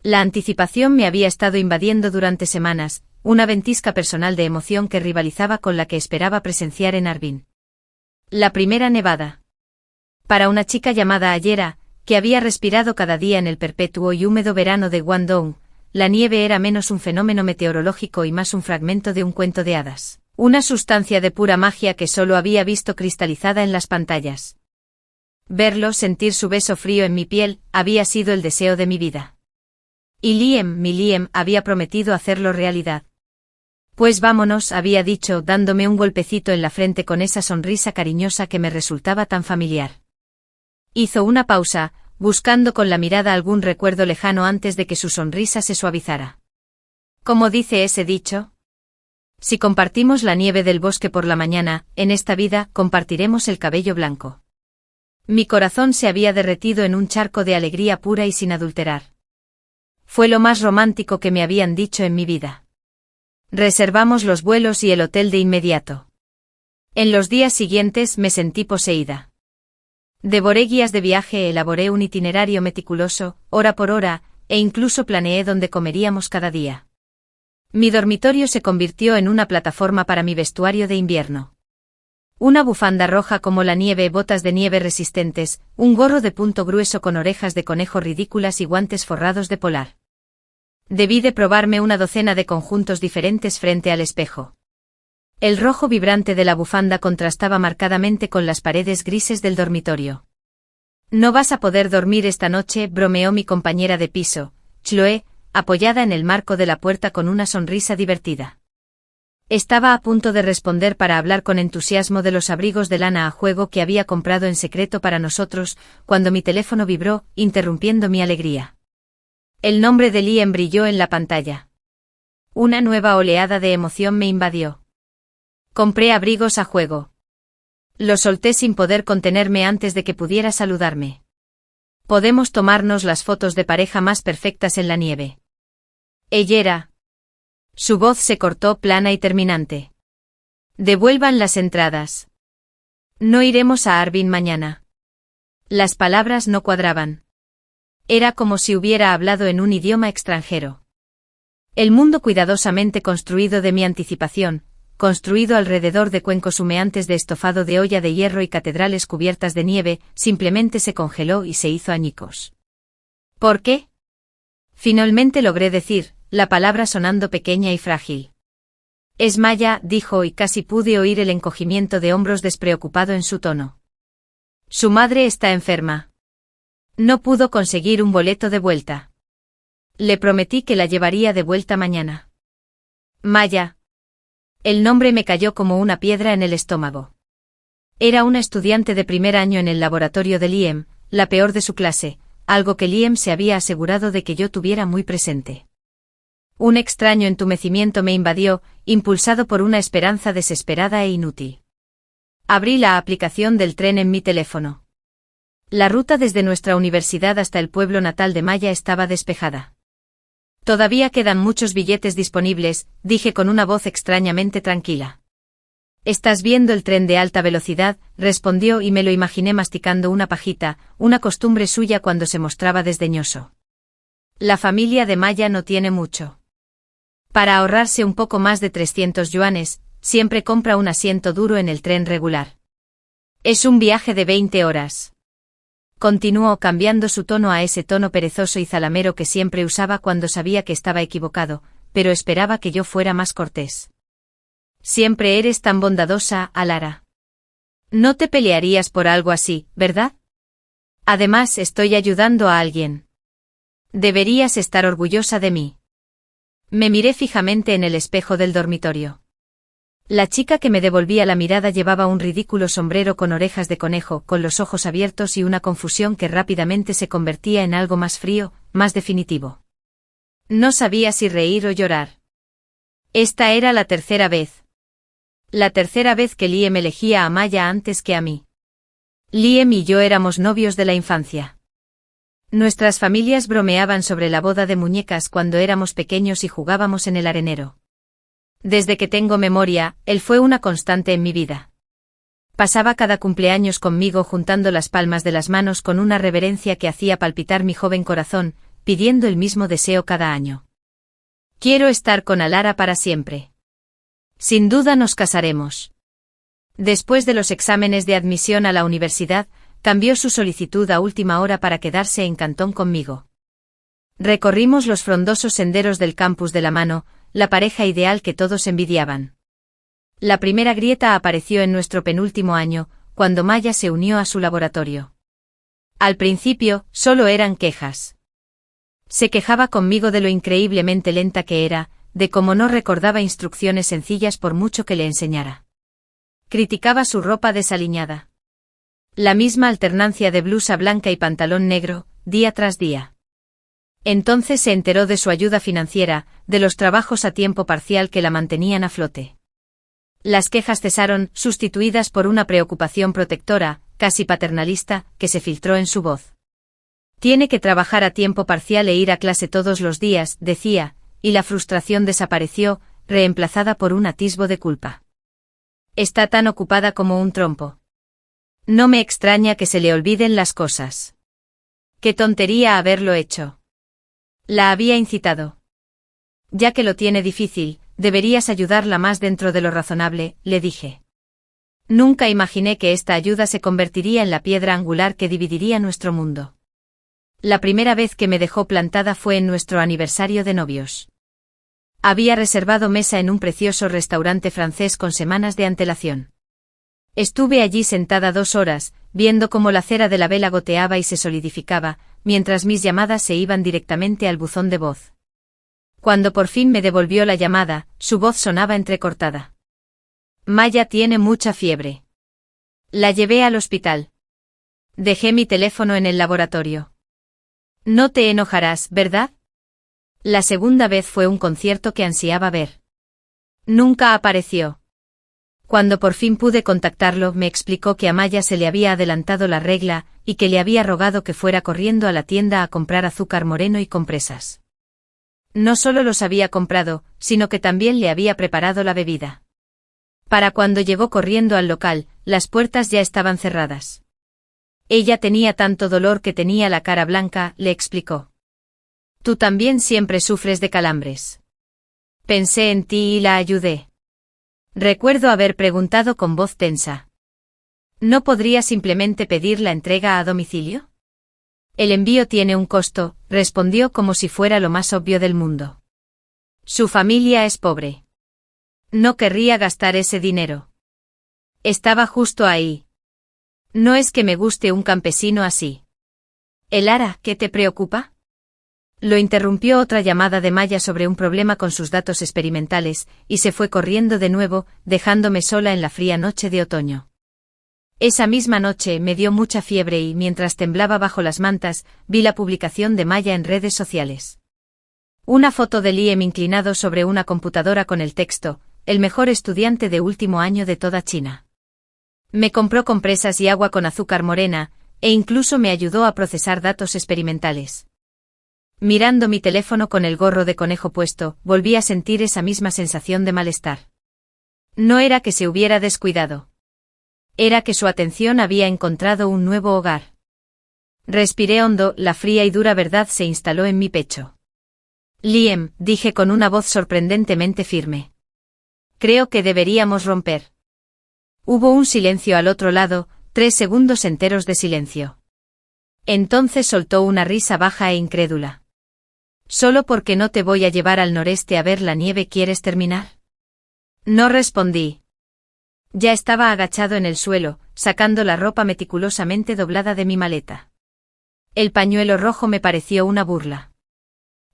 La anticipación me había estado invadiendo durante semanas, una ventisca personal de emoción que rivalizaba con la que esperaba presenciar en Harbin. La primera nevada. Para una chica llamada Ayera, que había respirado cada día en el perpetuo y húmedo verano de Guangdong, la nieve era menos un fenómeno meteorológico y más un fragmento de un cuento de hadas, una sustancia de pura magia que solo había visto cristalizada en las pantallas. Verlo, sentir su beso frío en mi piel, había sido el deseo de mi vida. Y mi Liam, había prometido hacerlo realidad. Pues vámonos, había dicho, dándome un golpecito en la frente con esa sonrisa cariñosa que me resultaba tan familiar. Hizo una pausa, buscando con la mirada algún recuerdo lejano antes de que su sonrisa se suavizara. ¿Cómo dice ese dicho? Si compartimos la nieve del bosque por la mañana, en esta vida compartiremos el cabello blanco. Mi corazón se había derretido en un charco de alegría pura y sin adulterar. Fue lo más romántico que me habían dicho en mi vida. Reservamos los vuelos y el hotel de inmediato. En los días siguientes me sentí poseída. Devoré guías de viaje, elaboré un itinerario meticuloso, hora por hora, e incluso planeé dónde comeríamos cada día. Mi dormitorio se convirtió en una plataforma para mi vestuario de invierno. Una bufanda roja como la nieve, botas de nieve resistentes, un gorro de punto grueso con orejas de conejo ridículas y guantes forrados de polar. Debí de probarme una docena de conjuntos diferentes frente al espejo. El rojo vibrante de la bufanda contrastaba marcadamente con las paredes grises del dormitorio. No vas a poder dormir esta noche, bromeó mi compañera de piso, Chloe, apoyada en el marco de la puerta con una sonrisa divertida. Estaba a punto de responder para hablar con entusiasmo de los abrigos de lana a juego que había comprado en secreto para nosotros, cuando mi teléfono vibró, interrumpiendo mi alegría. El nombre de Liam brilló en la pantalla. Una nueva oleada de emoción me invadió. Compré abrigos a juego. Lo solté sin poder contenerme antes de que pudiera saludarme. Podemos tomarnos las fotos de pareja más perfectas en la nieve. Ella era. Su voz se cortó plana y terminante. Devuelvan las entradas. No iremos a Harbin mañana. Las palabras no cuadraban. Era como si hubiera hablado en un idioma extranjero. El mundo cuidadosamente construido de mi anticipación, construido alrededor de cuencos humeantes de estofado de olla de hierro y catedrales cubiertas de nieve, simplemente se congeló y se hizo añicos. ¿Por qué? Finalmente logré decir, la palabra sonando pequeña y frágil. Es Maya, dijo, y casi pude oír el encogimiento de hombros despreocupado en su tono. Su madre está enferma. No pudo conseguir un boleto de vuelta. Le prometí que la llevaría de vuelta mañana. Maya. El nombre me cayó como una piedra en el estómago. Era una estudiante de primer año en el laboratorio de Liam, la peor de su clase, algo que Liam se había asegurado de que yo tuviera muy presente. Un extraño entumecimiento me invadió, impulsado por una esperanza desesperada e inútil. Abrí la aplicación del tren en mi teléfono. La ruta desde nuestra universidad hasta el pueblo natal de Maya estaba despejada. Todavía quedan muchos billetes disponibles, dije con una voz extrañamente tranquila. ¿Estás viendo el tren de alta velocidad?, respondió y me lo imaginé masticando una pajita, una costumbre suya cuando se mostraba desdeñoso. La familia de Maya no tiene mucho. Para ahorrarse un poco más de 300 yuanes, siempre compra un asiento duro en el tren regular. Es un viaje de 20 horas. Continuó cambiando su tono a ese tono perezoso y zalamero que siempre usaba cuando sabía que estaba equivocado, pero esperaba que yo fuera más cortés. Siempre eres tan bondadosa, Alara. No te pelearías por algo así, ¿verdad? Además, estoy ayudando a alguien. Deberías estar orgullosa de mí. Me miré fijamente en el espejo del dormitorio. La chica que me devolvía la mirada llevaba un ridículo sombrero con orejas de conejo, con los ojos abiertos y una confusión que rápidamente se convertía en algo más frío, más definitivo. No sabía si reír o llorar. Esta era la tercera vez. La tercera vez que Liam elegía a Maya antes que a mí. Liam y yo éramos novios de la infancia. Nuestras familias bromeaban sobre la boda de muñecas cuando éramos pequeños y jugábamos en el arenero. Desde que tengo memoria, él fue una constante en mi vida. Pasaba cada cumpleaños conmigo juntando las palmas de las manos con una reverencia que hacía palpitar mi joven corazón, pidiendo el mismo deseo cada año. Quiero estar con Alara para siempre. Sin duda nos casaremos. Después de los exámenes de admisión a la universidad, cambió su solicitud a última hora para quedarse en Cantón conmigo. Recorrimos los frondosos senderos del campus de la mano, la pareja ideal que todos envidiaban. La primera grieta apareció en nuestro penúltimo año, cuando Maya se unió a su laboratorio. Al principio, solo eran quejas. Se quejaba conmigo de lo increíblemente lenta que era, de cómo no recordaba instrucciones sencillas por mucho que le enseñara. Criticaba su ropa desaliñada. La misma alternancia de blusa blanca y pantalón negro, día tras día. Entonces se enteró de su ayuda financiera, de los trabajos a tiempo parcial que la mantenían a flote. Las quejas cesaron, sustituidas por una preocupación protectora, casi paternalista, que se filtró en su voz. Tiene que trabajar a tiempo parcial e ir a clase todos los días, decía, y la frustración desapareció, reemplazada por un atisbo de culpa. Está tan ocupada como un trompo. No me extraña que se le olviden las cosas. Qué tontería haberlo hecho. La había incitado. Ya que lo tiene difícil, deberías ayudarla más dentro de lo razonable, le dije. Nunca imaginé que esta ayuda se convertiría en la piedra angular que dividiría nuestro mundo. La primera vez que me dejó plantada fue en nuestro aniversario de novios. Había reservado mesa en un precioso restaurante francés con semanas de antelación. Estuve allí sentada 2 horas, viendo cómo la cera de la vela goteaba y se solidificaba, mientras mis llamadas se iban directamente al buzón de voz. Cuando por fin me devolvió la llamada, su voz sonaba entrecortada. Maya tiene mucha fiebre. La llevé al hospital. Dejé mi teléfono en el laboratorio. No te enojarás, ¿verdad? La segunda vez fue un concierto que ansiaba ver. Nunca apareció. Cuando por fin pude contactarlo, me explicó que a Maya se le había adelantado la regla, y que le había rogado que fuera corriendo a la tienda a comprar azúcar moreno y compresas. No solo los había comprado, sino que también le había preparado la bebida. Para cuando llegó corriendo al local, las puertas ya estaban cerradas. Ella tenía tanto dolor que tenía la cara blanca, le explicó. Tú también siempre sufres de calambres. Pensé en ti y la ayudé. Recuerdo haber preguntado con voz tensa. ¿No podría simplemente pedir la entrega a domicilio? El envío tiene un costo, respondió como si fuera lo más obvio del mundo. Su familia es pobre. No querría gastar ese dinero. Estaba justo ahí. No es que me guste un campesino así. Alara, ¿qué te preocupa? Lo interrumpió otra llamada de Maya sobre un problema con sus datos experimentales, y se fue corriendo de nuevo, dejándome sola en la fría noche de otoño. Esa misma noche me dio mucha fiebre y mientras temblaba bajo las mantas, vi la publicación de Maya en redes sociales. Una foto de Liam inclinado sobre una computadora con el texto, el mejor estudiante de último año de toda China. Me compró compresas y agua con azúcar morena, e incluso me ayudó a procesar datos experimentales. Mirando mi teléfono con el gorro de conejo puesto, volví a sentir esa misma sensación de malestar. No era que se hubiera descuidado. Era que su atención había encontrado un nuevo hogar. Respiré hondo, la fría y dura verdad se instaló en mi pecho. Liam, dije con una voz sorprendentemente firme. Creo que deberíamos romper. Hubo un silencio al otro lado, 3 segundos enteros de silencio. Entonces soltó una risa baja e incrédula. ¿Solo porque no te voy a llevar al noreste a ver la nieve quieres terminar? No respondí. Ya estaba agachado en el suelo, sacando la ropa meticulosamente doblada de mi maleta. El pañuelo rojo me pareció una burla.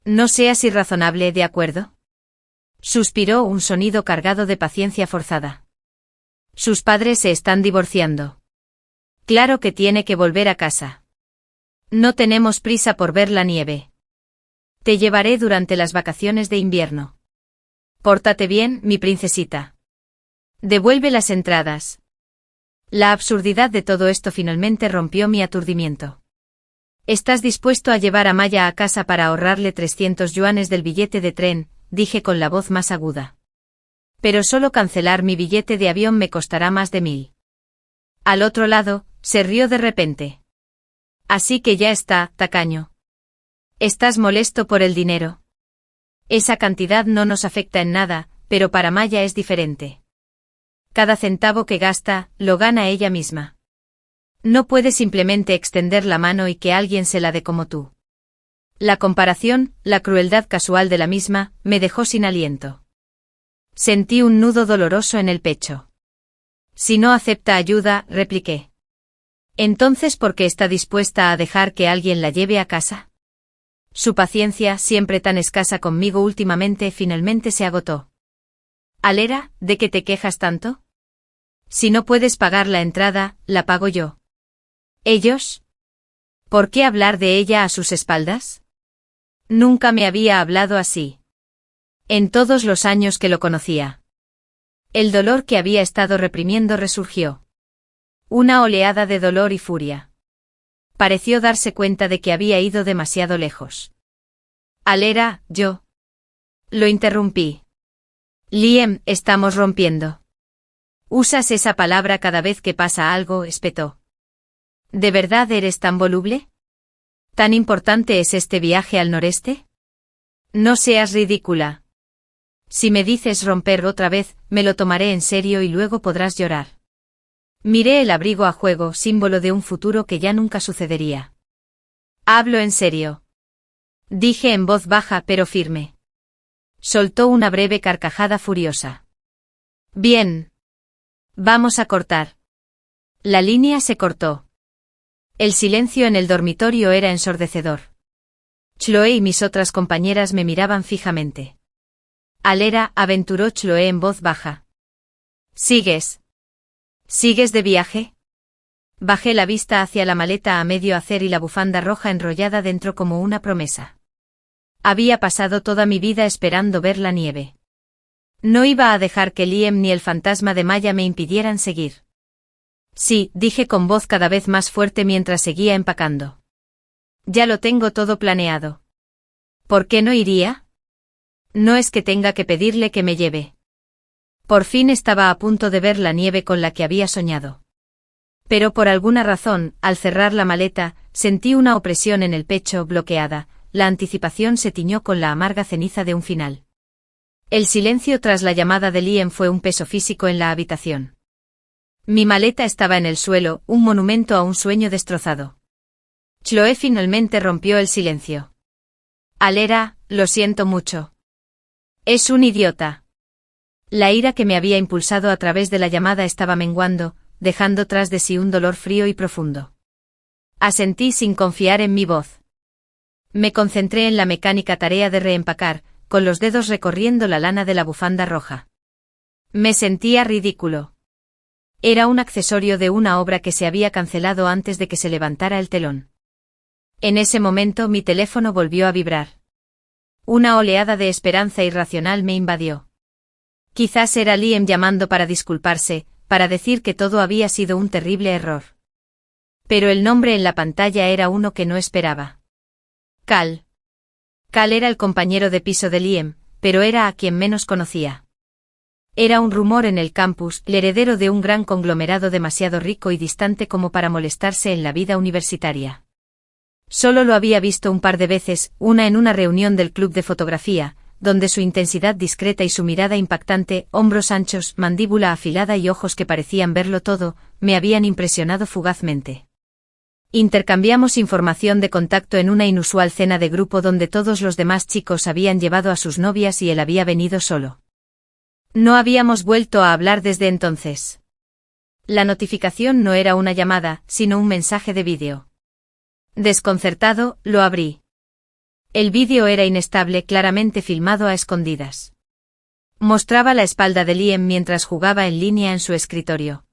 No seas irrazonable, ¿de acuerdo? Suspiró un sonido cargado de paciencia forzada. Sus padres se están divorciando. Claro que tiene que volver a casa. No tenemos prisa por ver la nieve. Te llevaré durante las vacaciones de invierno. Pórtate bien, mi princesita. Devuelve las entradas. La absurdidad de todo esto finalmente rompió mi aturdimiento. ¿Estás dispuesto a llevar a Maya a casa para ahorrarle 300 yuanes del billete de tren?, dije con la voz más aguda. Pero solo cancelar mi billete de avión me costará más de 1000. Al otro lado, se rió de repente. Así que ya está, tacaño. Estás molesto por el dinero. Esa cantidad no nos afecta en nada, pero para Maya es diferente. Cada centavo que gasta, lo gana ella misma. No puede simplemente extender la mano y que alguien se la dé como tú. La comparación, la crueldad casual de la misma, me dejó sin aliento. Sentí un nudo doloroso en el pecho. Si no acepta ayuda, repliqué. Entonces, ¿por qué está dispuesta a dejar que alguien la lleve a casa? Su paciencia, siempre tan escasa conmigo últimamente, finalmente se agotó. Alera, ¿de qué te quejas tanto? Si no puedes pagar la entrada, la pago yo. ¿Ellos? ¿Por qué hablar de ella a sus espaldas? Nunca me había hablado así. En todos los años que lo conocía. El dolor que había estado reprimiendo resurgió. Una oleada de dolor y furia. Pareció darse cuenta de que había ido demasiado lejos. Alera, yo. Lo interrumpí. Liam, estamos rompiendo. Usas esa palabra cada vez que pasa algo, espetó. ¿De verdad eres tan voluble? ¿Tan importante es este viaje al noreste? No seas ridícula. Si me dices romper otra vez, me lo tomaré en serio y luego podrás llorar. Miré el abrigo a juego, símbolo de un futuro que ya nunca sucedería. Hablo en serio. Dije en voz baja pero firme. Soltó una breve carcajada furiosa. Bien. Vamos a cortar. La línea se cortó. El silencio en el dormitorio era ensordecedor. Chloe y mis otras compañeras me miraban fijamente. Alera, aventuró Chloe en voz baja. ¿Sigues de viaje? Bajé la vista hacia la maleta a medio hacer y la bufanda roja enrollada dentro como una promesa. Había pasado toda mi vida esperando ver la nieve. No iba a dejar que Liam ni el fantasma de Maya me impidieran seguir. Sí, dije con voz cada vez más fuerte mientras seguía empacando. Ya lo tengo todo planeado. ¿Por qué no iría? No es que tenga que pedirle que me lleve. Por fin estaba a punto de ver la nieve con la que había soñado. Pero por alguna razón, al cerrar la maleta, sentí una opresión en el pecho, bloqueada. La anticipación se tiñó con la amarga ceniza de un final. El silencio tras la llamada de Liam fue un peso físico en la habitación. Mi maleta estaba en el suelo, un monumento a un sueño destrozado. Chloe finalmente rompió el silencio. Alera, lo siento mucho. Es un idiota. La ira que me había impulsado a través de la llamada estaba menguando, dejando tras de sí un dolor frío y profundo. Asentí sin confiar en mi voz. Me concentré en la mecánica tarea de reempacar, con los dedos recorriendo la lana de la bufanda roja. Me sentía ridículo. Era un accesorio de una obra que se había cancelado antes de que se levantara el telón. En ese momento mi teléfono volvió a vibrar. Una oleada de esperanza irracional me invadió. Quizás era Liam llamando para disculparse, para decir que todo había sido un terrible error. Pero el nombre en la pantalla era uno que no esperaba. Cal. Cal era el compañero de piso de Liam, pero era a quien menos conocía. Era un rumor en el campus, el heredero de un gran conglomerado demasiado rico y distante como para molestarse en la vida universitaria. Solo lo había visto un par de veces, una en una reunión del club de fotografía, donde su intensidad discreta y su mirada impactante, hombros anchos, mandíbula afilada y ojos que parecían verlo todo, me habían impresionado fugazmente. Intercambiamos información de contacto en una inusual cena de grupo donde todos los demás chicos habían llevado a sus novias y él había venido solo. No habíamos vuelto a hablar desde entonces. La notificación no era una llamada, sino un mensaje de vídeo. Desconcertado, lo abrí. El vídeo era inestable, claramente filmado a escondidas. Mostraba la espalda de Liam mientras jugaba en línea en su escritorio.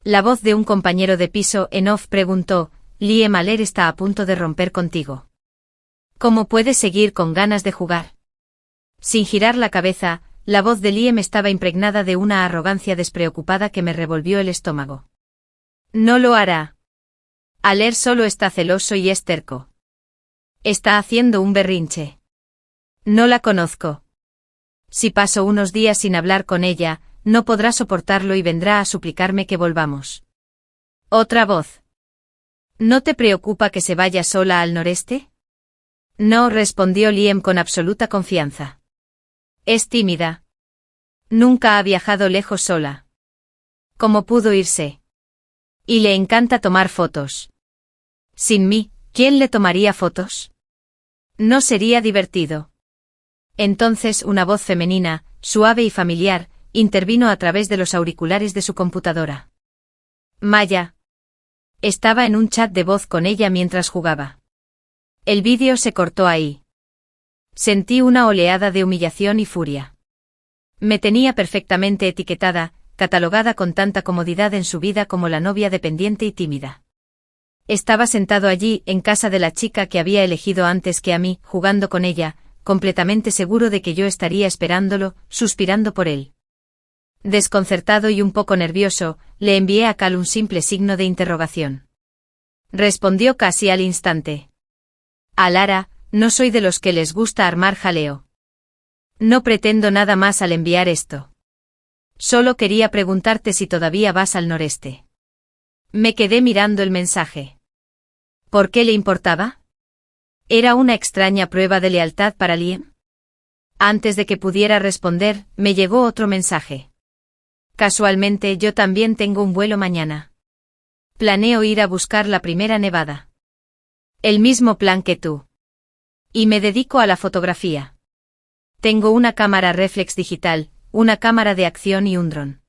La voz de un compañero de piso en off preguntó: Liam, Aler está a punto de romper contigo. ¿Cómo puedes seguir con ganas de jugar? Sin girar la cabeza, la voz de Liam estaba impregnada de una arrogancia despreocupada que me revolvió el estómago. No lo hará. Aler solo está celoso y es terco. Está haciendo un berrinche. No la conozco. Si paso unos días sin hablar con ella, no podrá soportarlo y vendrá a suplicarme que volvamos. Otra voz. ¿No te preocupa que se vaya sola al noreste? No, respondió Liam con absoluta confianza. Es tímida. Nunca ha viajado lejos sola. ¿Cómo pudo irse? Y le encanta tomar fotos. Sin mí, ¿quién le tomaría fotos? No sería divertido. Entonces una voz femenina, suave y familiar, intervino a través de los auriculares de su computadora. Maya. Estaba en un chat de voz con ella mientras jugaba. El vídeo se cortó ahí. Sentí una oleada de humillación y furia. Me tenía perfectamente etiquetada, catalogada con tanta comodidad en su vida como la novia dependiente y tímida. Estaba sentado allí, en casa de la chica que había elegido antes que a mí, jugando con ella, completamente seguro de que yo estaría esperándolo, suspirando por él. Desconcertado y un poco nervioso, le envié a Cal un simple signo de interrogación. Respondió casi al instante. A Lara, no soy de los que les gusta armar jaleo. No pretendo nada más al enviar esto. Solo quería preguntarte si todavía vas al noreste. Me quedé mirando el mensaje. ¿Por qué le importaba? ¿Era una extraña prueba de lealtad para Liam? Antes de que pudiera responder, me llegó otro mensaje. Casualmente yo también tengo un vuelo mañana. Planeo ir a buscar la primera nevada. El mismo plan que tú. Y me dedico a la fotografía. Tengo una cámara reflex digital, una cámara de acción y un dron.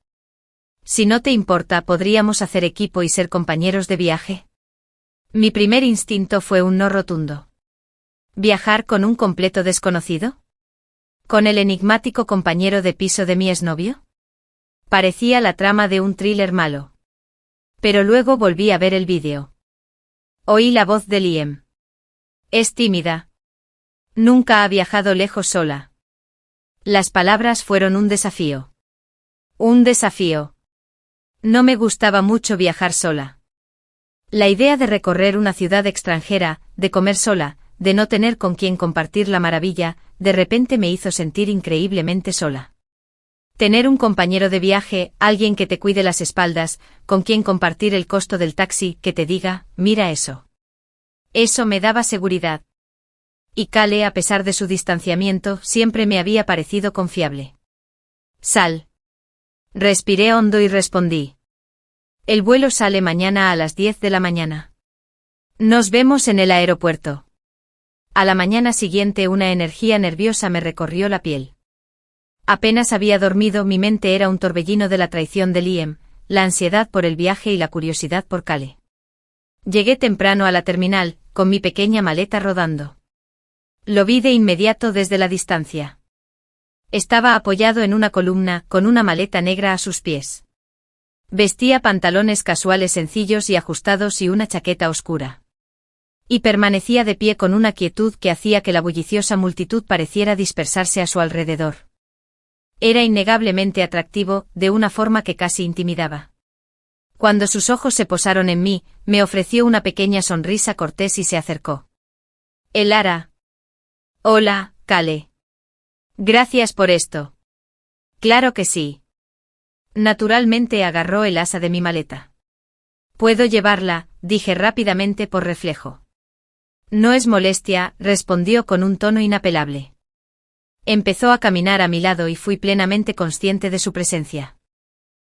Si no te importa, ¿podríamos hacer equipo y ser compañeros de viaje? Mi primer instinto fue un no rotundo. ¿Viajar con un completo desconocido? ¿Con el enigmático compañero de piso de mi exnovio? Parecía la trama de un thriller malo. Pero luego volví a ver el vídeo. Oí la voz de Liam. Es tímida. Nunca ha viajado lejos sola. Las palabras fueron un desafío. Un desafío. No me gustaba mucho viajar sola. La idea de recorrer una ciudad extranjera, de comer sola, de no tener con quien compartir la maravilla, de repente me hizo sentir increíblemente sola. Tener un compañero de viaje, alguien que te cuide las espaldas, con quien compartir el costo del taxi, que te diga, mira eso. Eso me daba seguridad. Y Cale, a pesar de su distanciamiento, siempre me había parecido confiable. Sal. Respiré hondo y respondí. El vuelo sale mañana a las 10 de la mañana. Nos vemos en el aeropuerto. A la mañana siguiente una energía nerviosa me recorrió la piel. Apenas había dormido, mi mente era un torbellino de la traición de Liam, la ansiedad por el viaje y la curiosidad por Cale. Llegué temprano a la terminal, con mi pequeña maleta rodando. Lo vi de inmediato desde la distancia. Estaba apoyado en una columna, con una maleta negra a sus pies. Vestía pantalones casuales sencillos y ajustados y una chaqueta oscura. Y permanecía de pie con una quietud que hacía que la bulliciosa multitud pareciera dispersarse a su alrededor. Era innegablemente atractivo, de una forma que casi intimidaba. Cuando sus ojos se posaron en mí, me ofreció una pequeña sonrisa cortés y se acercó. Lara. Hola, Cale. Gracias por esto. Claro que sí. Naturalmente agarró el asa de mi maleta. Puedo llevarla, dije rápidamente por reflejo. No es molestia, respondió con un tono inapelable. Empezó a caminar a mi lado y fui plenamente consciente de su presencia.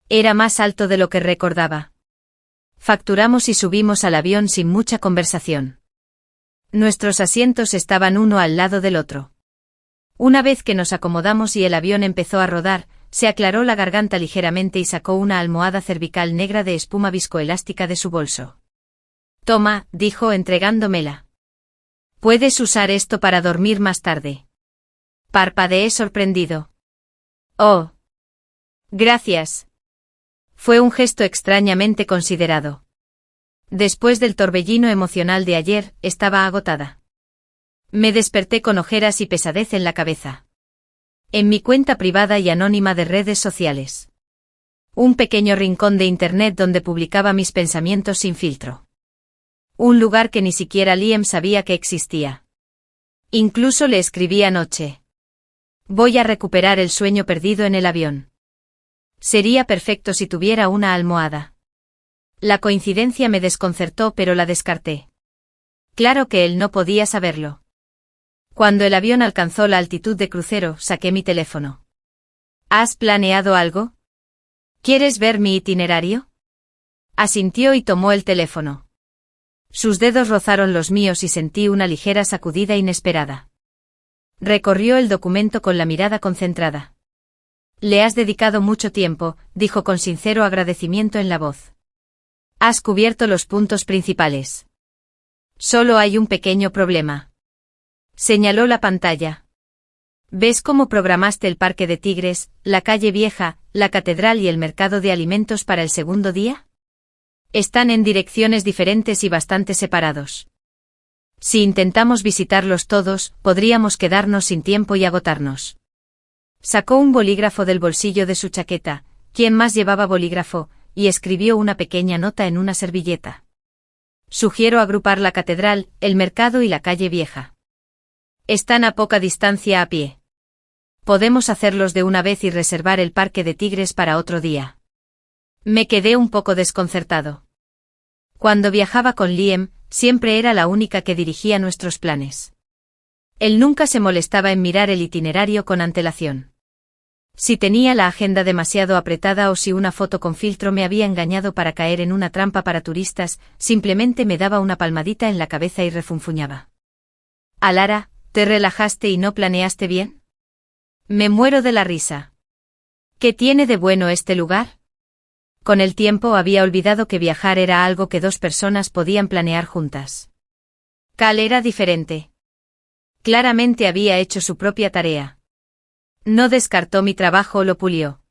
Era más alto de lo que recordaba. Facturamos y subimos al avión sin mucha conversación. Nuestros asientos estaban uno al lado del otro. Una vez que nos acomodamos y el avión empezó a rodar, se aclaró la garganta ligeramente y sacó una almohada cervical negra de espuma viscoelástica de su bolso. Toma, dijo entregándomela. Puedes usar esto para dormir más tarde. Parpadeé sorprendido. Oh. Gracias. Fue un gesto extrañamente considerado. Después del torbellino emocional de ayer, estaba agotada. Me desperté con ojeras y pesadez en la cabeza. En mi cuenta privada y anónima de redes sociales. Un pequeño rincón de internet donde publicaba mis pensamientos sin filtro. Un lugar que ni siquiera Liam sabía que existía. Incluso le escribí anoche. Voy a recuperar el sueño perdido en el avión. Sería perfecto si tuviera una almohada. La coincidencia me desconcertó, pero la descarté. Claro que él no podía saberlo. Cuando el avión alcanzó la altitud de crucero, saqué mi teléfono. ¿Has planeado algo? ¿Quieres ver mi itinerario? Asintió y tomó el teléfono. Sus dedos rozaron los míos y sentí una ligera sacudida inesperada. Recorrió el documento con la mirada concentrada. Le has dedicado mucho tiempo, dijo con sincero agradecimiento en la voz. Has cubierto los puntos principales. Solo hay un pequeño problema. Señaló la pantalla. ¿Ves cómo programaste el Parque de Tigres, la Calle Vieja, la Catedral y el Mercado de Alimentos para el segundo día? Están en direcciones diferentes y bastante separados. Si intentamos visitarlos todos, podríamos quedarnos sin tiempo y agotarnos. Sacó un bolígrafo del bolsillo de su chaqueta, ¿quién más llevaba bolígrafo?, y escribió una pequeña nota en una servilleta. Sugiero agrupar la catedral, el mercado y la calle vieja. Están a poca distancia a pie. Podemos hacerlos de una vez y reservar el Parque de Tigres para otro día. Me quedé un poco desconcertado. Cuando viajaba con Liam, siempre era la única que dirigía nuestros planes. Él nunca se molestaba en mirar el itinerario con antelación. Si tenía la agenda demasiado apretada o si una foto con filtro me había engañado para caer en una trampa para turistas, simplemente me daba una palmadita en la cabeza y refunfuñaba. Alara, ¿te relajaste y no planeaste bien? Me muero de la risa. ¿Qué tiene de bueno este lugar? Con el tiempo había olvidado que viajar era algo que dos personas podían planear juntas. Cal era diferente. Claramente había hecho su propia tarea. No descartó mi trabajo o lo pulió.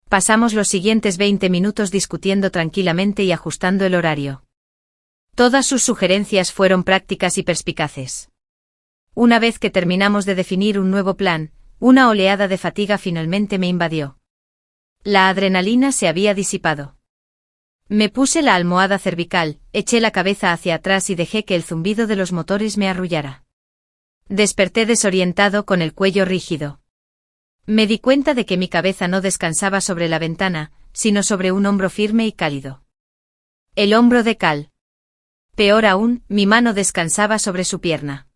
Pasamos los siguientes 20 minutos discutiendo tranquilamente y ajustando el horario. Todas sus sugerencias fueron prácticas y perspicaces. Una vez que terminamos de definir un nuevo plan, una oleada de fatiga finalmente me invadió. La adrenalina se había disipado. Me puse la almohada cervical, eché la cabeza hacia atrás y dejé que el zumbido de los motores me arrullara. Desperté desorientado con el cuello rígido. Me di cuenta de que mi cabeza no descansaba sobre la ventana, sino sobre un hombro firme y cálido. El hombro de Cal. Peor aún, mi mano descansaba sobre su pierna.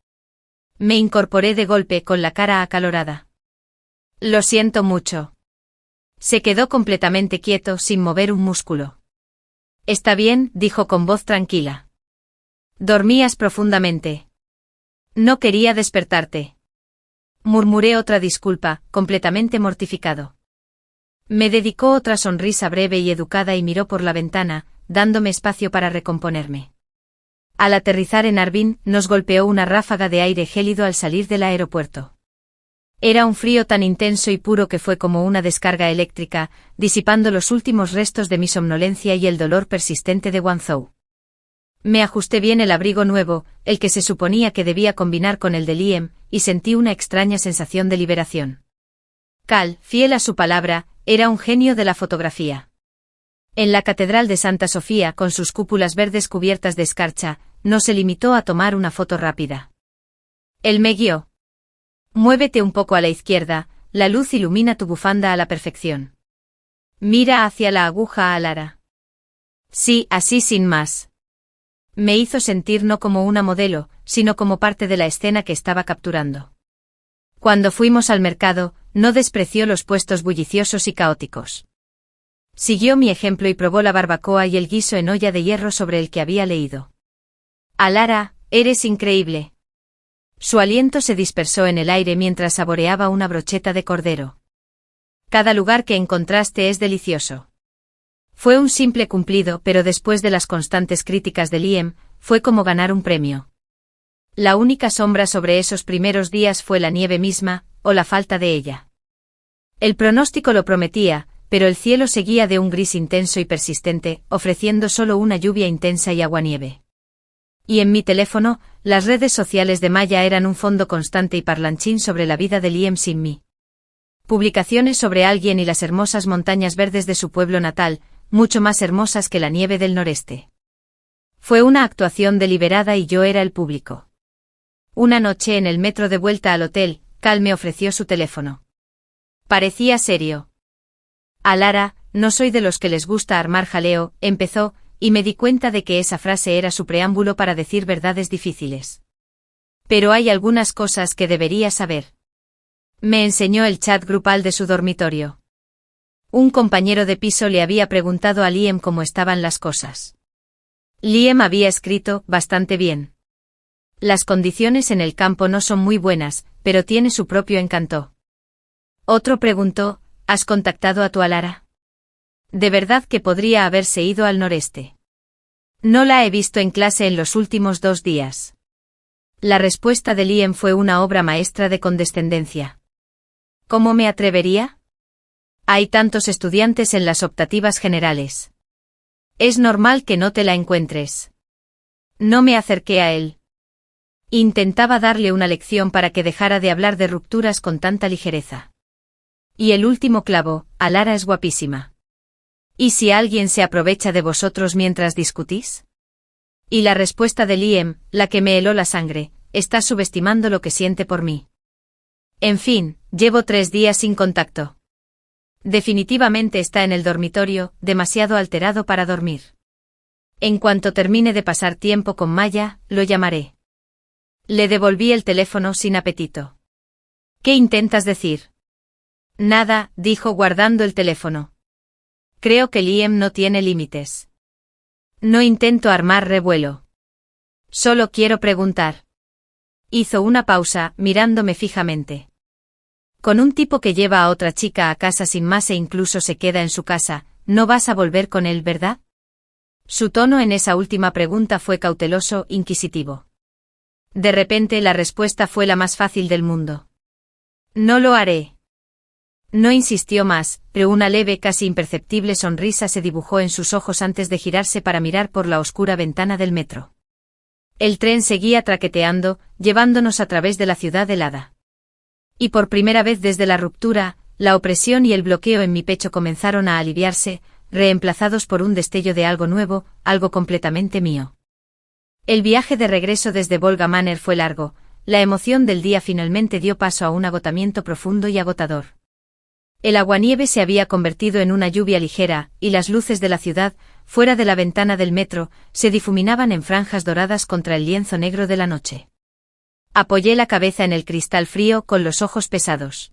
Me incorporé de golpe con la cara acalorada. Lo siento mucho. Se quedó completamente quieto sin mover un músculo. Está bien, dijo con voz tranquila. Dormías profundamente. No quería despertarte. Murmuré otra disculpa, completamente mortificado. Me dedicó otra sonrisa breve y educada y miró por la ventana, dándome espacio para recomponerme. Al aterrizar en Harbin, nos golpeó una ráfaga de aire gélido al salir del aeropuerto. Era un frío tan intenso y puro que fue como una descarga eléctrica, disipando los últimos restos de mi somnolencia y el dolor persistente de Guangzhou. Me ajusté bien el abrigo nuevo, el que se suponía que debía combinar con el de Liam, y sentí una extraña sensación de liberación. Cal, fiel a su palabra, era un genio de la fotografía. En la Catedral de Santa Sofía, con sus cúpulas verdes cubiertas de escarcha, no se limitó a tomar una foto rápida. Él me guió. Muévete un poco a la izquierda, la luz ilumina tu bufanda a la perfección. Mira hacia la aguja, Alara. Sí, así sin más. Me hizo sentir no como una modelo, sino como parte de la escena que estaba capturando. Cuando fuimos al mercado, no despreció los puestos bulliciosos y caóticos. Siguió mi ejemplo y probó la barbacoa y el guiso en olla de hierro sobre el que había leído. Alara, eres increíble. Su aliento se dispersó en el aire mientras saboreaba una brocheta de cordero. Cada lugar que encontraste es delicioso. Fue un simple cumplido, pero después de las constantes críticas de Liam, fue como ganar un premio. La única sombra sobre esos primeros días fue la nieve misma, o la falta de ella. El pronóstico lo prometía, pero el cielo seguía de un gris intenso y persistente, ofreciendo solo una lluvia intensa y aguanieve. Y en mi teléfono, las redes sociales de Maya eran un fondo constante y parlanchín sobre la vida de Liam sin mí. Publicaciones sobre alguien y las hermosas montañas verdes de su pueblo natal, mucho más hermosas que la nieve del noreste. Fue una actuación deliberada y yo era el público. Una noche en el metro de vuelta al hotel, Cal me ofreció su teléfono. Parecía serio. Alara, no soy de los que les gusta armar jaleo, empezó, y me di cuenta de que esa frase era su preámbulo para decir verdades difíciles. Pero hay algunas cosas que debería saber. Me enseñó el chat grupal de su dormitorio. Un compañero de piso le había preguntado a Liam cómo estaban las cosas. Liam había escrito, bastante bien. Las condiciones en el campo no son muy buenas, pero tiene su propio encanto. Otro preguntó, ¿has contactado a tu Alara? De verdad que podría haberse ido al noreste. No la he visto en clase en los últimos 2 días. La respuesta de Liam fue una obra maestra de condescendencia. ¿Cómo me atrevería? Hay tantos estudiantes en las optativas generales. Es normal que no te la encuentres. No me acerqué a él. Intentaba darle una lección para que dejara de hablar de rupturas con tanta ligereza. Y el último clavo, Alara es guapísima. ¿Y si alguien se aprovecha de vosotros mientras discutís? Y la respuesta de Liam, la que me heló la sangre, está subestimando lo que siente por mí. En fin, llevo 3 días sin contacto. Definitivamente está en el dormitorio, demasiado alterado para dormir. En cuanto termine de pasar tiempo con Maya, lo llamaré. Le devolví el teléfono sin apetito. ¿Qué intentas decir? Nada, dijo guardando el teléfono. Creo que Liam no tiene límites. No intento armar revuelo. Solo quiero preguntar. Hizo una pausa, mirándome fijamente. Con un tipo que lleva a otra chica a casa sin más e incluso se queda en su casa, no vas a volver con él, ¿verdad? Su tono en esa última pregunta fue cauteloso, inquisitivo. De repente la respuesta fue la más fácil del mundo. No lo haré. No insistió más, pero una leve, casi imperceptible sonrisa se dibujó en sus ojos antes de girarse para mirar por la oscura ventana del metro. El tren seguía traqueteando, llevándonos a través de la ciudad helada. Y por primera vez desde la ruptura, la opresión y el bloqueo en mi pecho comenzaron a aliviarse, reemplazados por un destello de algo nuevo, algo completamente mío. El viaje de regreso desde Volga Manor fue largo, la emoción del día finalmente dio paso a un agotamiento profundo y agotador. El aguanieve se había convertido en una lluvia ligera, y las luces de la ciudad, fuera de la ventana del metro, se difuminaban en franjas doradas contra el lienzo negro de la noche. Apoyé la cabeza en el cristal frío con los ojos pesados.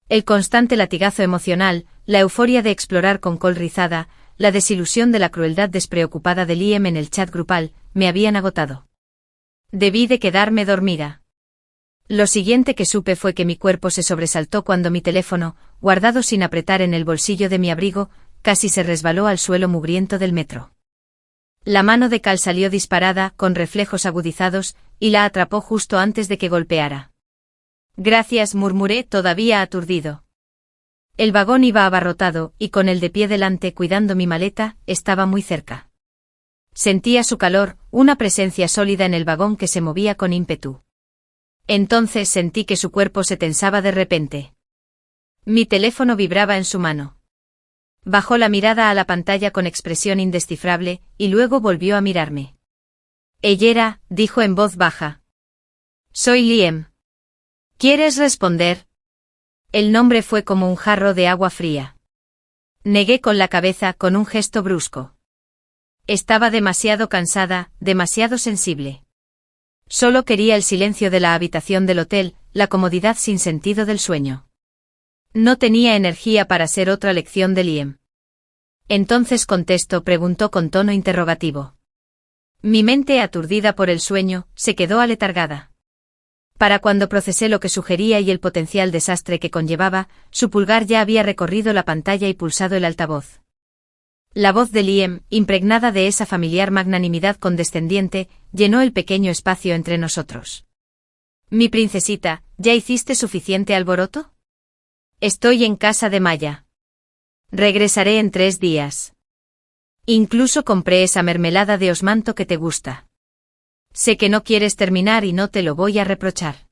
El constante latigazo emocional, la euforia de explorar con col rizada, la desilusión de la crueldad despreocupada de Liam en el chat grupal, me habían agotado. Debí de quedarme dormida. Lo siguiente que supe fue que mi cuerpo se sobresaltó cuando mi teléfono, guardado sin apretar en el bolsillo de mi abrigo, casi se resbaló al suelo mugriento del metro. La mano de Cal salió disparada, con reflejos agudizados, y la atrapó justo antes de que golpeara. Gracias, murmuré, todavía aturdido. El vagón iba abarrotado, y con el de pie delante cuidando mi maleta, estaba muy cerca. Sentía su calor, una presencia sólida en el vagón que se movía con ímpetu. Entonces sentí que su cuerpo se tensaba de repente. Mi teléfono vibraba en su mano. Bajó la mirada a la pantalla con expresión indescifrable, y luego volvió a mirarme. Ellera, dijo en voz baja. Soy Liam. ¿Quieres responder? El nombre fue como un jarro de agua fría. Negué con la cabeza con un gesto brusco. Estaba demasiado cansada, demasiado sensible. Solo quería el silencio de la habitación del hotel, la comodidad sin sentido del sueño. No tenía energía para ser otra lección de Liam. Entonces contesto, preguntó con tono interrogativo. Mi mente, aturdida por el sueño, se quedó aletargada. Para cuando procesé lo que sugería y el potencial desastre que conllevaba, su pulgar ya había recorrido la pantalla y pulsado el altavoz. La voz de Liam, impregnada de esa familiar magnanimidad condescendiente, llenó el pequeño espacio entre nosotros. Mi princesita, ¿ya hiciste suficiente alboroto? Estoy en casa de Maya. Regresaré en 3 días. Incluso compré esa mermelada de osmanto que te gusta. Sé que no quieres terminar y no te lo voy a reprochar.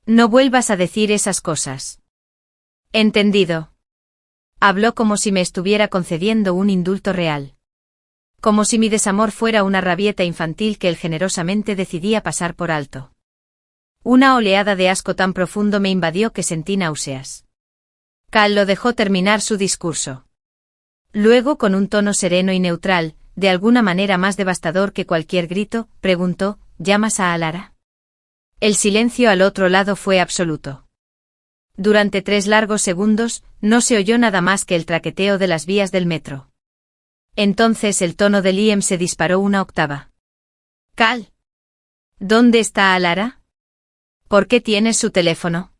No vuelvas a decir esas cosas. Entendido. Habló como si me estuviera concediendo un indulto real. Como si mi desamor fuera una rabieta infantil que él generosamente decidía pasar por alto. Una oleada de asco tan profundo me invadió que sentí náuseas. Cal lo dejó terminar su discurso. Luego, con un tono sereno y neutral, de alguna manera más devastador que cualquier grito, preguntó, ¿llamas a Alara? El silencio al otro lado fue absoluto. Durante 3 largos segundos, no se oyó nada más que el traqueteo de las vías del metro. Entonces el tono de Liam se disparó una octava. Cal. ¿Dónde está Alara? ¿Por qué tienes su teléfono?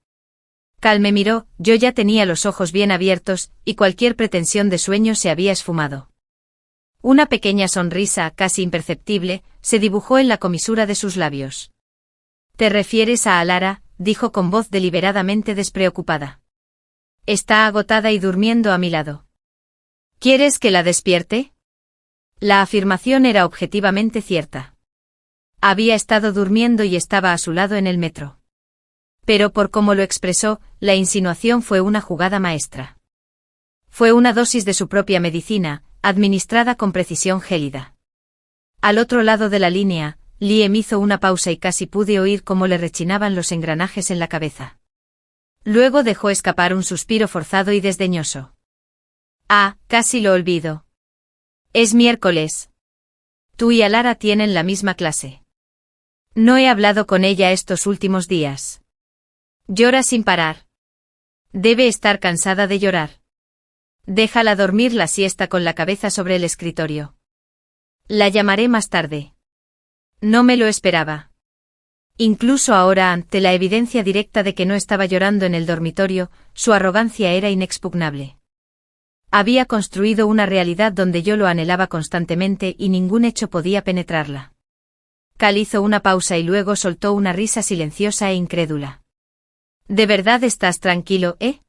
Cal me miró, yo ya tenía los ojos bien abiertos, y cualquier pretensión de sueño se había esfumado. Una pequeña sonrisa, casi imperceptible, se dibujó en la comisura de sus labios. ¿Te refieres a Alara?, dijo con voz deliberadamente despreocupada. Está agotada y durmiendo a mi lado. ¿Quieres que la despierte? La afirmación era objetivamente cierta. Había estado durmiendo y estaba a su lado en el metro. Pero por cómo lo expresó, la insinuación fue una jugada maestra. Fue una dosis de su propia medicina, administrada con precisión gélida. Al otro lado de la línea, Liam hizo una pausa y casi pude oír cómo le rechinaban los engranajes en la cabeza. Luego dejó escapar un suspiro forzado y desdeñoso. Ah, casi lo olvido. Es miércoles. Tú y Alara tienen la misma clase. No he hablado con ella estos últimos días. Llora sin parar. Debe estar cansada de llorar. Déjala dormir la siesta con la cabeza sobre el escritorio. La llamaré más tarde. No me lo esperaba. Incluso ahora, ante la evidencia directa de que no estaba llorando en el dormitorio, su arrogancia era inexpugnable. Había construido una realidad donde yo lo anhelaba constantemente y ningún hecho podía penetrarla. Cal hizo una pausa y luego soltó una risa silenciosa e incrédula. ¿De verdad estás tranquilo, eh?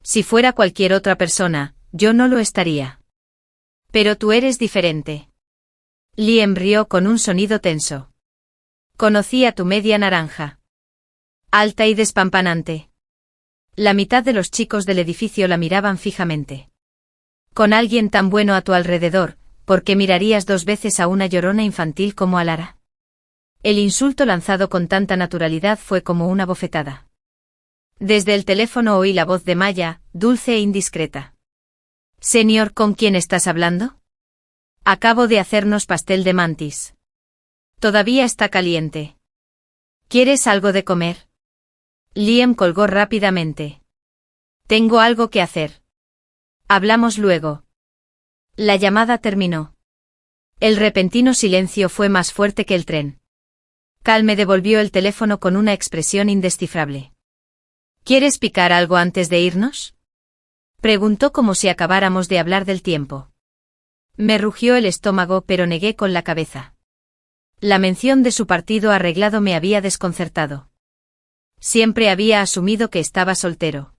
Si fuera cualquier otra persona, yo no lo estaría. Pero tú eres diferente. Liam rió con un sonido tenso. Conocí a tu media naranja. Alta y despampanante. La mitad de los chicos del edificio la miraban fijamente. Con alguien tan bueno a tu alrededor, ¿por qué mirarías 2 veces a una llorona infantil como Alara? El insulto lanzado con tanta naturalidad fue como una bofetada. Desde el teléfono oí la voz de Maya, dulce e indiscreta. Señor, ¿con quién estás hablando? Acabo de hacernos pastel de mantis. Todavía está caliente. ¿Quieres algo de comer? Liam colgó rápidamente. Tengo algo que hacer. Hablamos luego. La llamada terminó. El repentino silencio fue más fuerte que el tren. Cal me devolvió el teléfono con una expresión indescifrable. ¿Quieres picar algo antes de irnos? Preguntó como si acabáramos de hablar del tiempo. Me rugió el estómago, pero negué con la cabeza. La mención de su partido arreglado me había desconcertado. Siempre había asumido que estaba soltero.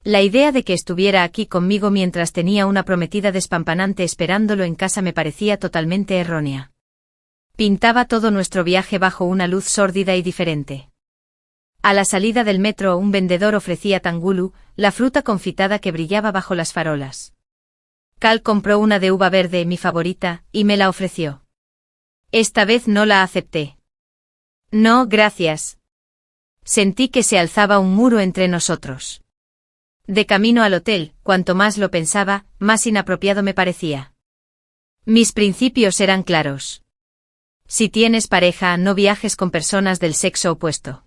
La idea de que estuviera aquí conmigo mientras tenía una prometida despampanante esperándolo en casa me parecía totalmente errónea. Pintaba todo nuestro viaje bajo una luz sórdida y diferente. A la salida del metro un vendedor ofrecía tangulu, la fruta confitada que brillaba bajo las farolas. Cal compró una de uva verde, mi favorita, y me la ofreció. Esta vez no la acepté. No, gracias. Sentí que se alzaba un muro entre nosotros. De camino al hotel, cuanto más lo pensaba, más inapropiado me parecía. Mis principios eran claros. Si tienes pareja, no viajes con personas del sexo opuesto.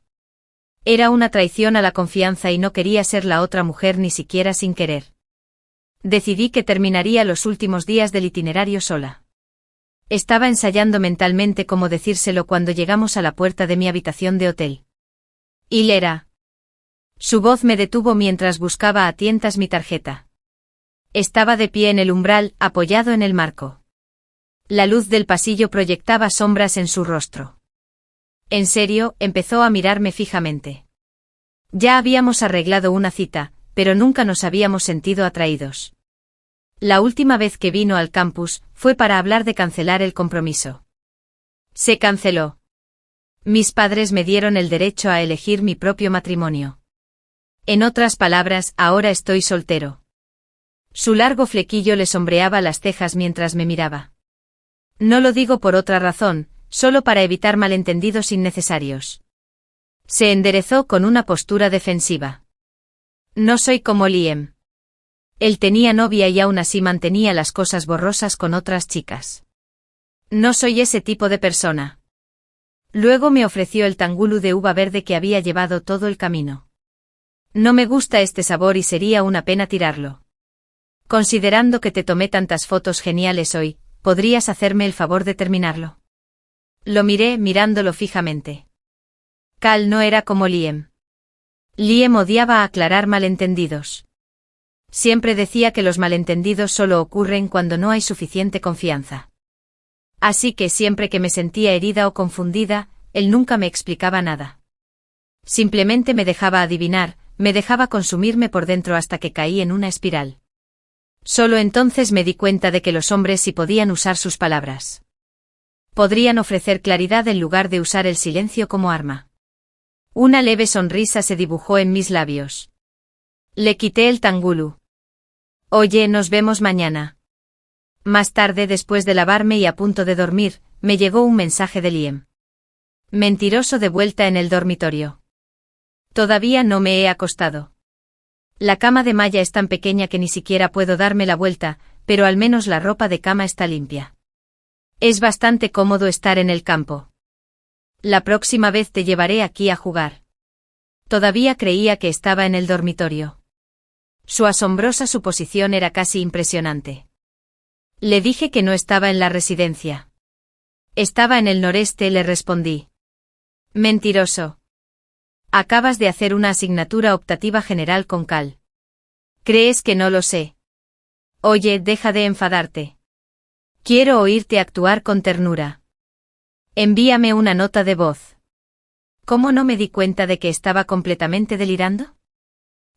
Era una traición a la confianza y no quería ser la otra mujer ni siquiera sin querer. Decidí que terminaría los últimos días del itinerario sola. Estaba ensayando mentalmente cómo decírselo cuando llegamos a la puerta de mi habitación de hotel. Hilera. Su voz me detuvo mientras buscaba a tientas mi tarjeta. Estaba de pie en el umbral, apoyado en el marco. La luz del pasillo proyectaba sombras en su rostro. En serio, empezó a mirarme fijamente. Ya habíamos arreglado una cita, pero nunca nos habíamos sentido atraídos. La última vez que vino al campus, fue para hablar de cancelar el compromiso. Se canceló. Mis padres me dieron el derecho a elegir mi propio matrimonio. En otras palabras, ahora estoy soltero. Su largo flequillo le sombreaba las cejas mientras me miraba. No lo digo por otra razón, solo para evitar malentendidos innecesarios. Se enderezó con una postura defensiva. No soy como Liam. Él tenía novia y aún así mantenía las cosas borrosas con otras chicas. No soy ese tipo de persona. Luego me ofreció el tangulu de uva verde que había llevado todo el camino. No me gusta este sabor y sería una pena tirarlo. Considerando que te tomé tantas fotos geniales hoy, ¿podrías hacerme el favor de terminarlo? Lo miré mirándolo fijamente. Cal no era como Liam. Liam odiaba aclarar malentendidos. Siempre decía que los malentendidos solo ocurren cuando no hay suficiente confianza. Así que siempre que me sentía herida o confundida, él nunca me explicaba nada. Simplemente me dejaba adivinar, me dejaba consumirme por dentro hasta que caí en una espiral. Solo entonces me di cuenta de que los hombres sí podían usar sus palabras. Podrían ofrecer claridad en lugar de usar el silencio como arma. Una leve sonrisa se dibujó en mis labios. Le quité el tangulu. Oye, nos vemos mañana. Más tarde, después de lavarme y a punto de dormir, me llegó un mensaje de Liam. Mentiroso, de vuelta en el dormitorio. Todavía no me he acostado. La cama de malla es tan pequeña que ni siquiera puedo darme la vuelta, pero al menos la ropa de cama está limpia. Es bastante cómodo estar en el campo. La próxima vez te llevaré aquí a jugar. Todavía creía que estaba en el dormitorio. Su asombrosa suposición era casi impresionante. Le dije que no estaba en la residencia. Estaba en el noreste, le respondí. Mentiroso. Acabas de hacer una asignatura optativa general con Cal. ¿Crees que no lo sé? Oye, deja de enfadarte. Quiero oírte actuar con ternura. Envíame una nota de voz. ¿Cómo no me di cuenta de que estaba completamente delirando?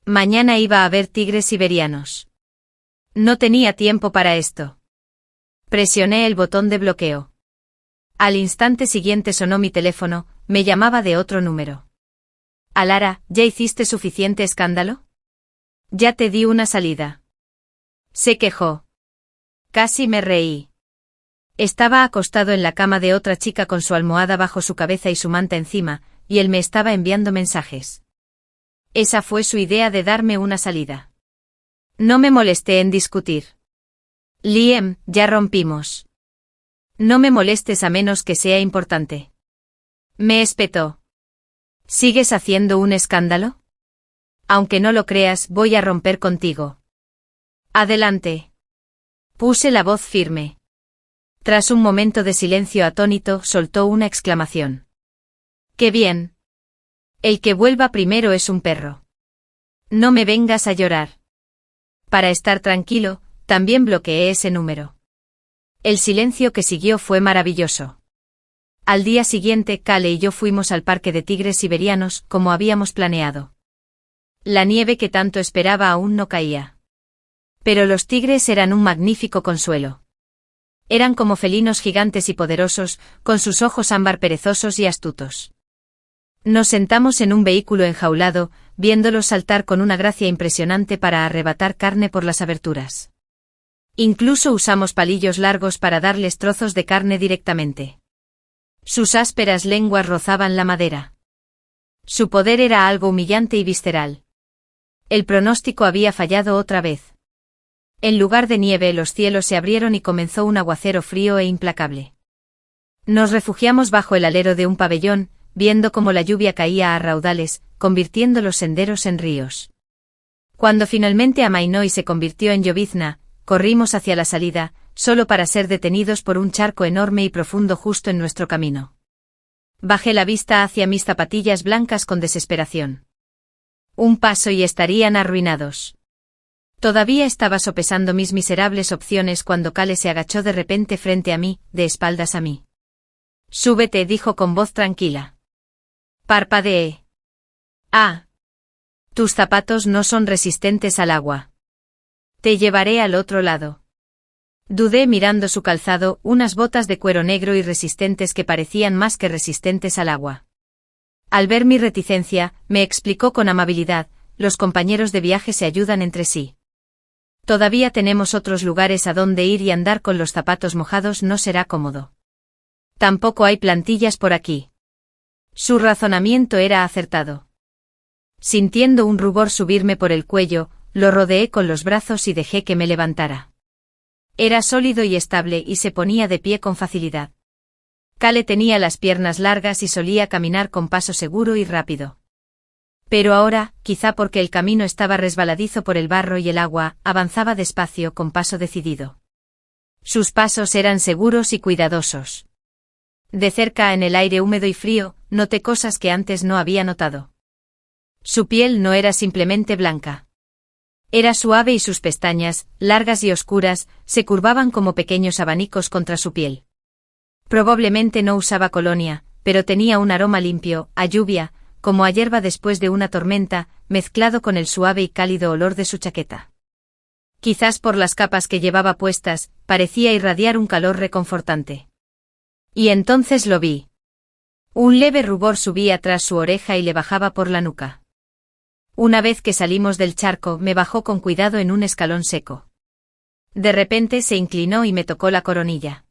Mañana iba a ver tigres siberianos. No tenía tiempo para esto. Presioné el botón de bloqueo. Al instante siguiente sonó mi teléfono, me llamaba de otro número. Alara, ¿ya hiciste suficiente escándalo? Ya te di una salida. Se quejó. Casi me reí. Estaba acostado en la cama de otra chica con su almohada bajo su cabeza y su manta encima, y él me estaba enviando mensajes. Esa fue su idea de darme una salida. No me molesté en discutir. Liam, ya rompimos. No me molestes a menos que sea importante. Me espetó. ¿Sigues haciendo un escándalo? Aunque no lo creas, voy a romper contigo. Adelante. Puse la voz firme. Tras un momento de silencio atónito, soltó una exclamación. ¡Qué bien! El que vuelva primero es un perro. No me vengas a llorar. Para estar tranquilo, también bloqueé ese número. El silencio que siguió fue maravilloso. Al día siguiente, Kale y yo fuimos al parque de tigres siberianos, como habíamos planeado. La nieve que tanto esperaba aún no caía. Pero los tigres eran un magnífico consuelo. Eran como felinos gigantes y poderosos, con sus ojos ámbar perezosos y astutos. Nos sentamos en un vehículo enjaulado, viéndolos saltar con una gracia impresionante para arrebatar carne por las aberturas. Incluso usamos palillos largos para darles trozos de carne directamente. Sus ásperas lenguas rozaban la madera. Su poder era algo humillante y visceral. El pronóstico había fallado otra vez. En lugar de nieve, los cielos se abrieron y comenzó un aguacero frío e implacable. Nos refugiamos bajo el alero de un pabellón, viendo cómo la lluvia caía a raudales, convirtiendo los senderos en ríos. Cuando finalmente amainó y se convirtió en llovizna, corrimos hacia la salida, solo para ser detenidos por un charco enorme y profundo justo en nuestro camino. Bajé la vista hacia mis zapatillas blancas con desesperación. Un paso y estarían arruinados. Todavía estaba sopesando mis miserables opciones cuando Kale se agachó de repente frente a mí, de espaldas a mí. Súbete, dijo con voz tranquila. Parpadeé. Ah. Tus zapatos no son resistentes al agua. Te llevaré al otro lado. Dudé mirando su calzado, unas botas de cuero negro y resistentes que parecían más que resistentes al agua. Al ver mi reticencia, me explicó con amabilidad, los compañeros de viaje se ayudan entre sí. Todavía tenemos otros lugares a donde ir y andar con los zapatos mojados no será cómodo. Tampoco hay plantillas por aquí. Su razonamiento era acertado. Sintiendo un rubor subirme por el cuello, lo rodeé con los brazos y dejé que me levantara. Era sólido y estable y se ponía de pie con facilidad. Kale tenía las piernas largas y solía caminar con paso seguro y rápido. Pero ahora, quizá porque el camino estaba resbaladizo por el barro y el agua, avanzaba despacio con paso decidido. Sus pasos eran seguros y cuidadosos. De cerca en el aire húmedo y frío, noté cosas que antes no había notado. Su piel no era simplemente blanca. Era suave y sus pestañas, largas y oscuras, se curvaban como pequeños abanicos contra su piel. Probablemente no usaba colonia, pero tenía un aroma limpio, a lluvia, como a hierba después de una tormenta, mezclado con el suave y cálido olor de su chaqueta. Quizás por las capas que llevaba puestas, parecía irradiar un calor reconfortante. Y entonces lo vi. Un leve rubor subía tras su oreja y le bajaba por la nuca. Una vez que salimos del charco, me bajó con cuidado en un escalón seco. De repente se inclinó y me tocó la coronilla.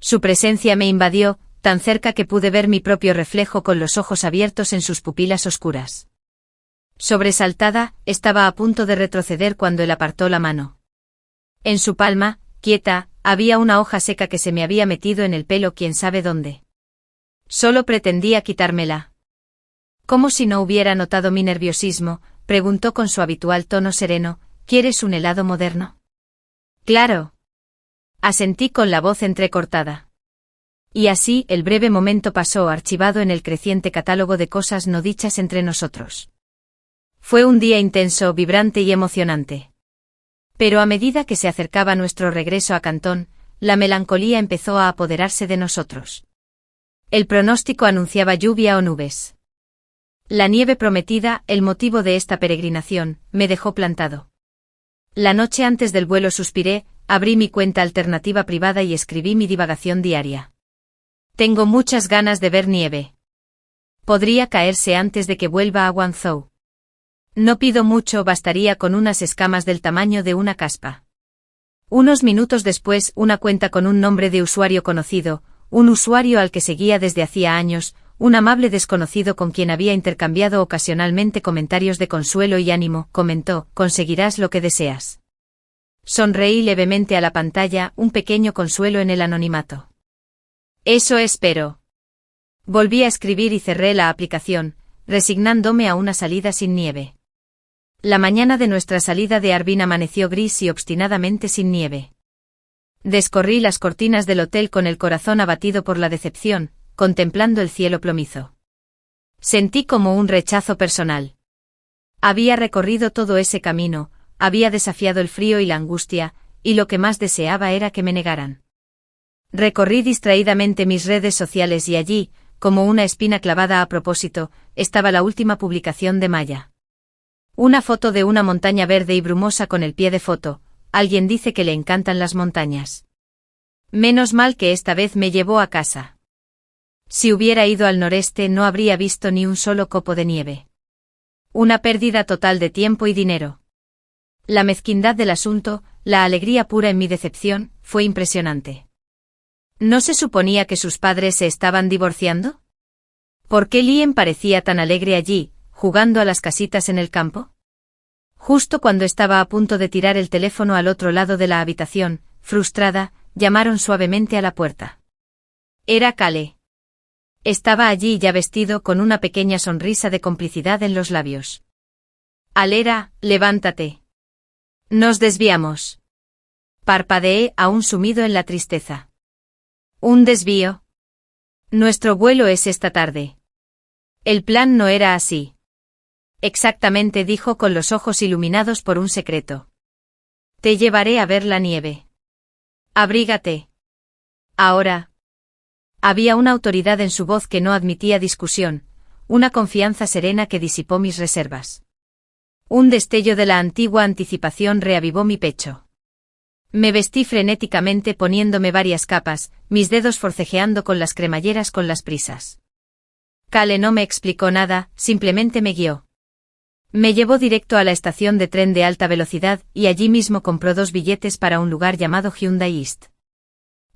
Su presencia me invadió, tan cerca que pude ver mi propio reflejo con los ojos abiertos en sus pupilas oscuras. Sobresaltada, estaba a punto de retroceder cuando él apartó la mano. En su palma, quieta, había una hoja seca que se me había metido en el pelo quién sabe dónde. Solo pretendía quitármela. Como si no hubiera notado mi nerviosismo, preguntó con su habitual tono sereno, ¿quieres un helado moderno? Claro. Asentí con la voz entrecortada. Y así el breve momento pasó archivado en el creciente catálogo de cosas no dichas entre nosotros. Fue un día intenso, vibrante y emocionante. Pero a medida que se acercaba nuestro regreso a Cantón, la melancolía empezó a apoderarse de nosotros. El pronóstico anunciaba lluvia o nubes. La nieve prometida, el motivo de esta peregrinación, me dejó plantado. La noche antes del vuelo suspiré, abrí mi cuenta alternativa privada y escribí mi divagación diaria. Tengo muchas ganas de ver nieve. Podría caerse antes de que vuelva a Guangzhou. No pido mucho, bastaría con unas escamas del tamaño de una caspa. Unos minutos después, una cuenta con un nombre de usuario conocido, un usuario al que seguía desde hacía años, un amable desconocido con quien había intercambiado ocasionalmente comentarios de consuelo y ánimo, comentó, conseguirás lo que deseas. Sonreí levemente a la pantalla, un pequeño consuelo en el anonimato. Eso espero. Volví a escribir y cerré la aplicación, resignándome a una salida sin nieve. La mañana de nuestra salida de Harbin amaneció gris y obstinadamente sin nieve. Descorrí las cortinas del hotel con el corazón abatido por la decepción, contemplando el cielo plomizo. Sentí como un rechazo personal. Había recorrido todo ese camino, había desafiado el frío y la angustia, y lo que más deseaba era que me negaran. Recorrí distraídamente mis redes sociales y allí, como una espina clavada a propósito, estaba la última publicación de Maya. Una foto de una montaña verde y brumosa con el pie de foto. Alguien dice que le encantan las montañas. Menos mal que esta vez me llevó a casa. Si hubiera ido al noreste no habría visto ni un solo copo de nieve. Una pérdida total de tiempo y dinero. La mezquindad del asunto, la alegría pura en mi decepción, fue impresionante. ¿No se suponía que sus padres se estaban divorciando? ¿Por qué Lien parecía tan alegre allí, jugando a las casitas en el campo? Justo cuando estaba a punto de tirar el teléfono al otro lado de la habitación, frustrada, llamaron suavemente a la puerta. Era Kale. Estaba allí ya vestido con una pequeña sonrisa de complicidad en los labios. Alera, levántate. Nos desviamos. Parpadeé aún sumido en la tristeza. ¿Un desvío? Nuestro vuelo es esta tarde. El plan no era así. Exactamente, dijo con los ojos iluminados por un secreto. Te llevaré a ver la nieve. Abrígate. Ahora. Había una autoridad en su voz que no admitía discusión, una confianza serena que disipó mis reservas. Un destello de la antigua anticipación reavivó mi pecho. Me vestí frenéticamente poniéndome varias capas, mis dedos forcejeando con las cremalleras con las prisas. Kale no me explicó nada, simplemente me guió. Me llevó directo a la estación de tren de alta velocidad y allí mismo compró 2 billetes para un lugar llamado Hyundai East.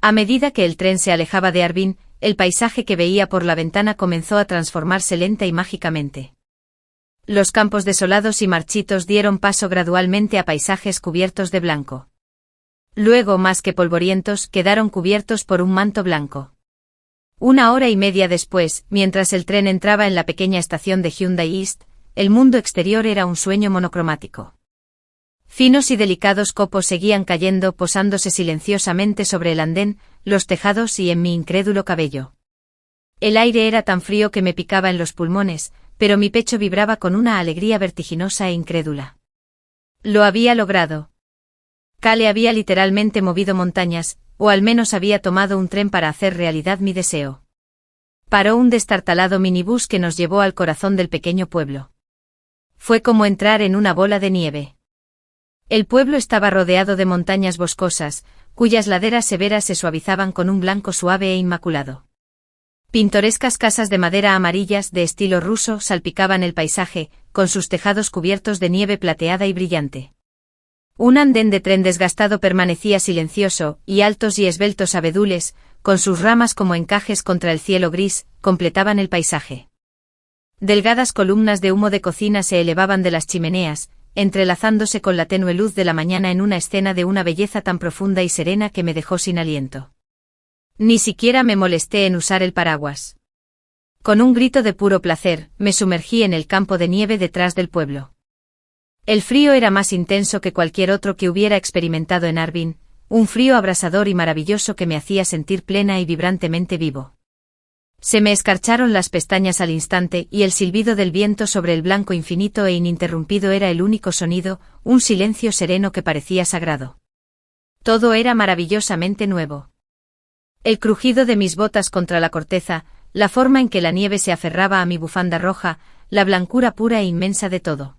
A medida que el tren se alejaba de Harbin, el paisaje que veía por la ventana comenzó a transformarse lenta y mágicamente. Los campos desolados y marchitos dieron paso gradualmente a paisajes cubiertos de blanco. Luego, más que polvorientos, quedaron cubiertos por un manto blanco. Una hora y media después, mientras el tren entraba en la pequeña estación de Hyundai East, el mundo exterior era un sueño monocromático. Finos y delicados copos seguían cayendo posándose silenciosamente sobre el andén, los tejados y en mi incrédulo cabello. El aire era tan frío que me picaba en los pulmones, pero mi pecho vibraba con una alegría vertiginosa e incrédula. Lo había logrado. Cale había literalmente movido montañas, o al menos había tomado un tren para hacer realidad mi deseo. Paró un destartalado minibús que nos llevó al corazón del pequeño pueblo. Fue como entrar en una bola de nieve. El pueblo estaba rodeado de montañas boscosas, cuyas laderas severas se suavizaban con un blanco suave e inmaculado. Pintorescas casas de madera amarillas de estilo ruso salpicaban el paisaje, con sus tejados cubiertos de nieve plateada y brillante. Un andén de tren desgastado permanecía silencioso, y altos y esbeltos abedules, con sus ramas como encajes contra el cielo gris, completaban el paisaje. Delgadas columnas de humo de cocina se elevaban de las chimeneas, entrelazándose con la tenue luz de la mañana en una escena de una belleza tan profunda y serena que me dejó sin aliento. Ni siquiera me molesté en usar el paraguas. Con un grito de puro placer, me sumergí en el campo de nieve detrás del pueblo. El frío era más intenso que cualquier otro que hubiera experimentado en Harbin, un frío abrasador y maravilloso que me hacía sentir plena y vibrantemente vivo. Se me escarcharon las pestañas al instante y el silbido del viento sobre el blanco infinito e ininterrumpido era el único sonido, un silencio sereno que parecía sagrado. Todo era maravillosamente nuevo. El crujido de mis botas contra la corteza, la forma en que la nieve se aferraba a mi bufanda roja, la blancura pura e inmensa de todo.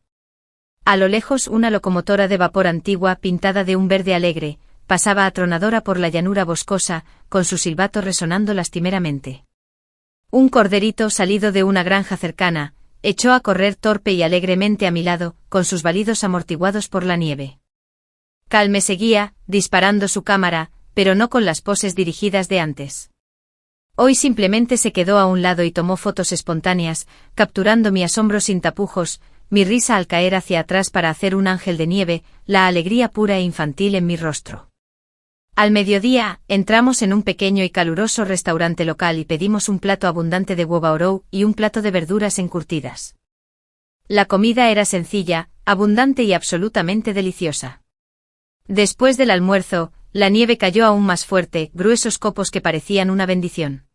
A lo lejos una locomotora de vapor antigua pintada de un verde alegre, pasaba atronadora por la llanura boscosa, con su silbato resonando lastimeramente. Un corderito salido de una granja cercana, echó a correr torpe y alegremente a mi lado, con sus balidos amortiguados por la nieve. Cal me seguía, disparando su cámara, pero no con las poses dirigidas de antes. Hoy simplemente se quedó a un lado y tomó fotos espontáneas, capturando mi asombro sin tapujos, mi risa al caer hacia atrás para hacer un ángel de nieve, la alegría pura e infantil en mi rostro. Al mediodía, entramos en un pequeño y caluroso restaurante local y pedimos un plato abundante de guobaorou y un plato de verduras encurtidas. La comida era sencilla, abundante y absolutamente deliciosa. Después del almuerzo, la nieve cayó aún más fuerte, gruesos copos que parecían una bendición.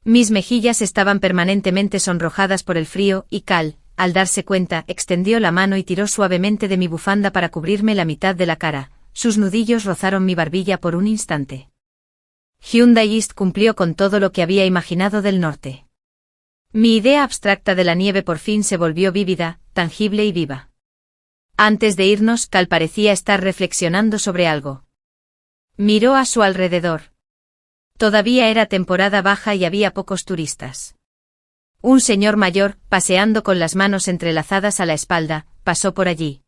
Mis mejillas estaban permanentemente sonrojadas por el frío y Cal, al darse cuenta, extendió la mano y tiró suavemente de mi bufanda para cubrirme la mitad de la cara. Sus nudillos rozaron mi barbilla por un instante. Hyundai East cumplió con todo lo que había imaginado del norte. Mi idea abstracta de la nieve por fin se volvió vívida, tangible y viva. Antes de irnos, Cal parecía estar reflexionando sobre algo. Miró a su alrededor. Todavía era temporada baja y había pocos turistas. Un señor mayor, paseando con las manos entrelazadas a la espalda, pasó por allí.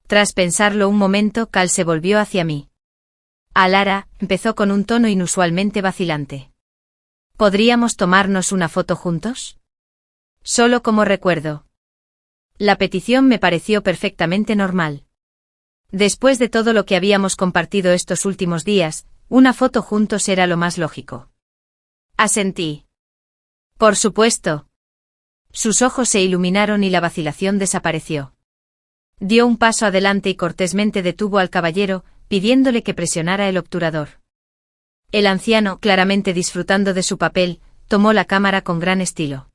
Tras pensarlo un momento, Cal se volvió hacia mí. Alara, empezó con un tono inusualmente vacilante. ¿Podríamos tomarnos una foto juntos? Solo como recuerdo. La petición me pareció perfectamente normal. Después de todo lo que habíamos compartido estos últimos días, una foto juntos era lo más lógico. Asentí. Por supuesto. Sus ojos se iluminaron y la vacilación desapareció. Dio un paso adelante y cortésmente detuvo al caballero, pidiéndole que presionara el obturador. El anciano, claramente disfrutando de su papel, tomó la cámara con gran estilo.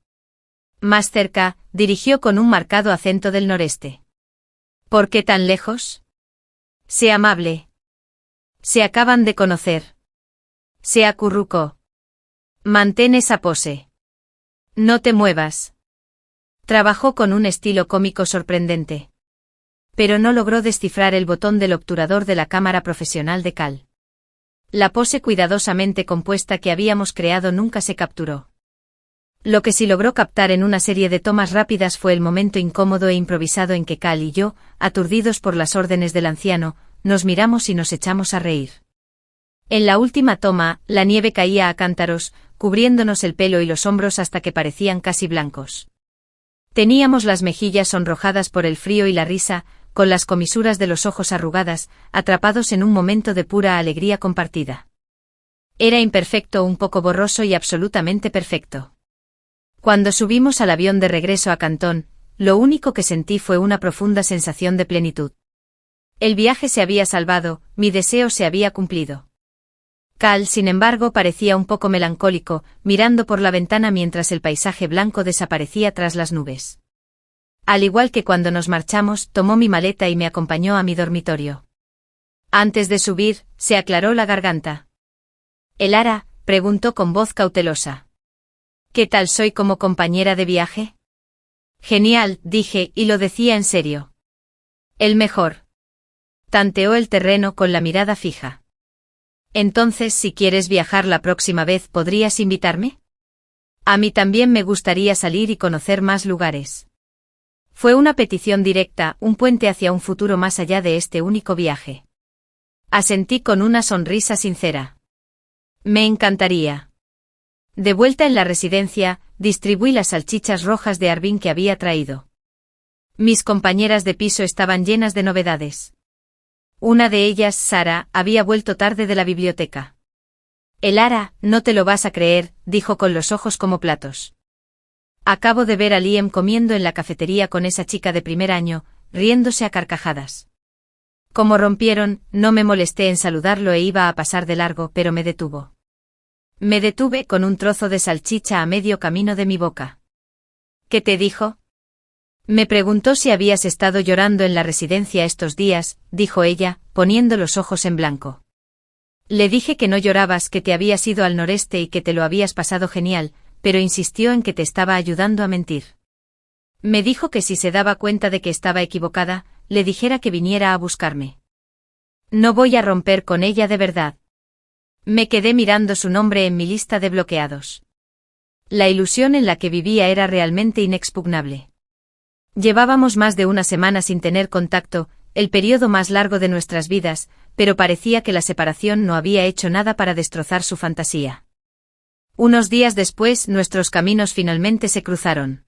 Más cerca, dirigió con un marcado acento del noreste. ¿Por qué tan lejos? Sé amable. Se acaban de conocer. Se acurrucó. Mantén esa pose. No te muevas. Trabajó con un estilo cómico sorprendente. Pero no logró descifrar el botón del obturador de la cámara profesional de Cal. La pose cuidadosamente compuesta que habíamos creado nunca se capturó. Lo que sí logró captar en una serie de tomas rápidas fue el momento incómodo e improvisado en que Cal y yo, aturdidos por las órdenes del anciano, nos miramos y nos echamos a reír. En la última toma, la nieve caía a cántaros, cubriéndonos el pelo y los hombros hasta que parecían casi blancos. Teníamos las mejillas sonrojadas por el frío y la risa, con las comisuras de los ojos arrugadas, atrapados en un momento de pura alegría compartida. Era imperfecto, un poco borroso y absolutamente perfecto. Cuando subimos al avión de regreso a Cantón, lo único que sentí fue una profunda sensación de plenitud. El viaje se había salvado, mi deseo se había cumplido. Cal, sin embargo, parecía un poco melancólico, mirando por la ventana mientras el paisaje blanco desaparecía tras las nubes. Al igual que cuando nos marchamos, tomó mi maleta y me acompañó a mi dormitorio. Antes de subir, se aclaró la garganta. «¿Elara?», preguntó con voz cautelosa. «¿Qué tal soy como compañera de viaje?» «Genial», dije, y lo decía en serio. «El mejor». Tanteó el terreno con la mirada fija. «Entonces, si quieres viajar la próxima vez, ¿podrías invitarme? A mí también me gustaría salir y conocer más lugares». Fue una petición directa, un puente hacia un futuro más allá de este único viaje. Asentí con una sonrisa sincera. «Me encantaría». De vuelta en la residencia, distribuí las salchichas rojas de Arvin que había traído. Mis compañeras de piso estaban llenas de novedades. Una de ellas, Sara, había vuelto tarde de la biblioteca. «Elara, no te lo vas a creer», dijo con los ojos como platos. «Acabo de ver a Liam comiendo en la cafetería con esa chica de primer año, riéndose a carcajadas». Como rompieron, no me molesté en saludarlo e iba a pasar de largo, pero me detuvo. Me detuve con un trozo de salchicha a medio camino de mi boca. «¿Qué te dijo?» Me preguntó si habías estado llorando en la residencia estos días, dijo ella, poniendo los ojos en blanco. Le dije que no llorabas, que te habías ido al noreste y que te lo habías pasado genial, pero insistió en que te estaba ayudando a mentir. Me dijo que si se daba cuenta de que estaba equivocada, le dijera que viniera a buscarme. No voy a romper con ella de verdad. Me quedé mirando su nombre en mi lista de bloqueados. La ilusión en la que vivía era realmente inexpugnable. Llevábamos más de una semana sin tener contacto, el periodo más largo de nuestras vidas, pero parecía que la separación no había hecho nada para destrozar su fantasía. Unos días después, nuestros caminos finalmente se cruzaron.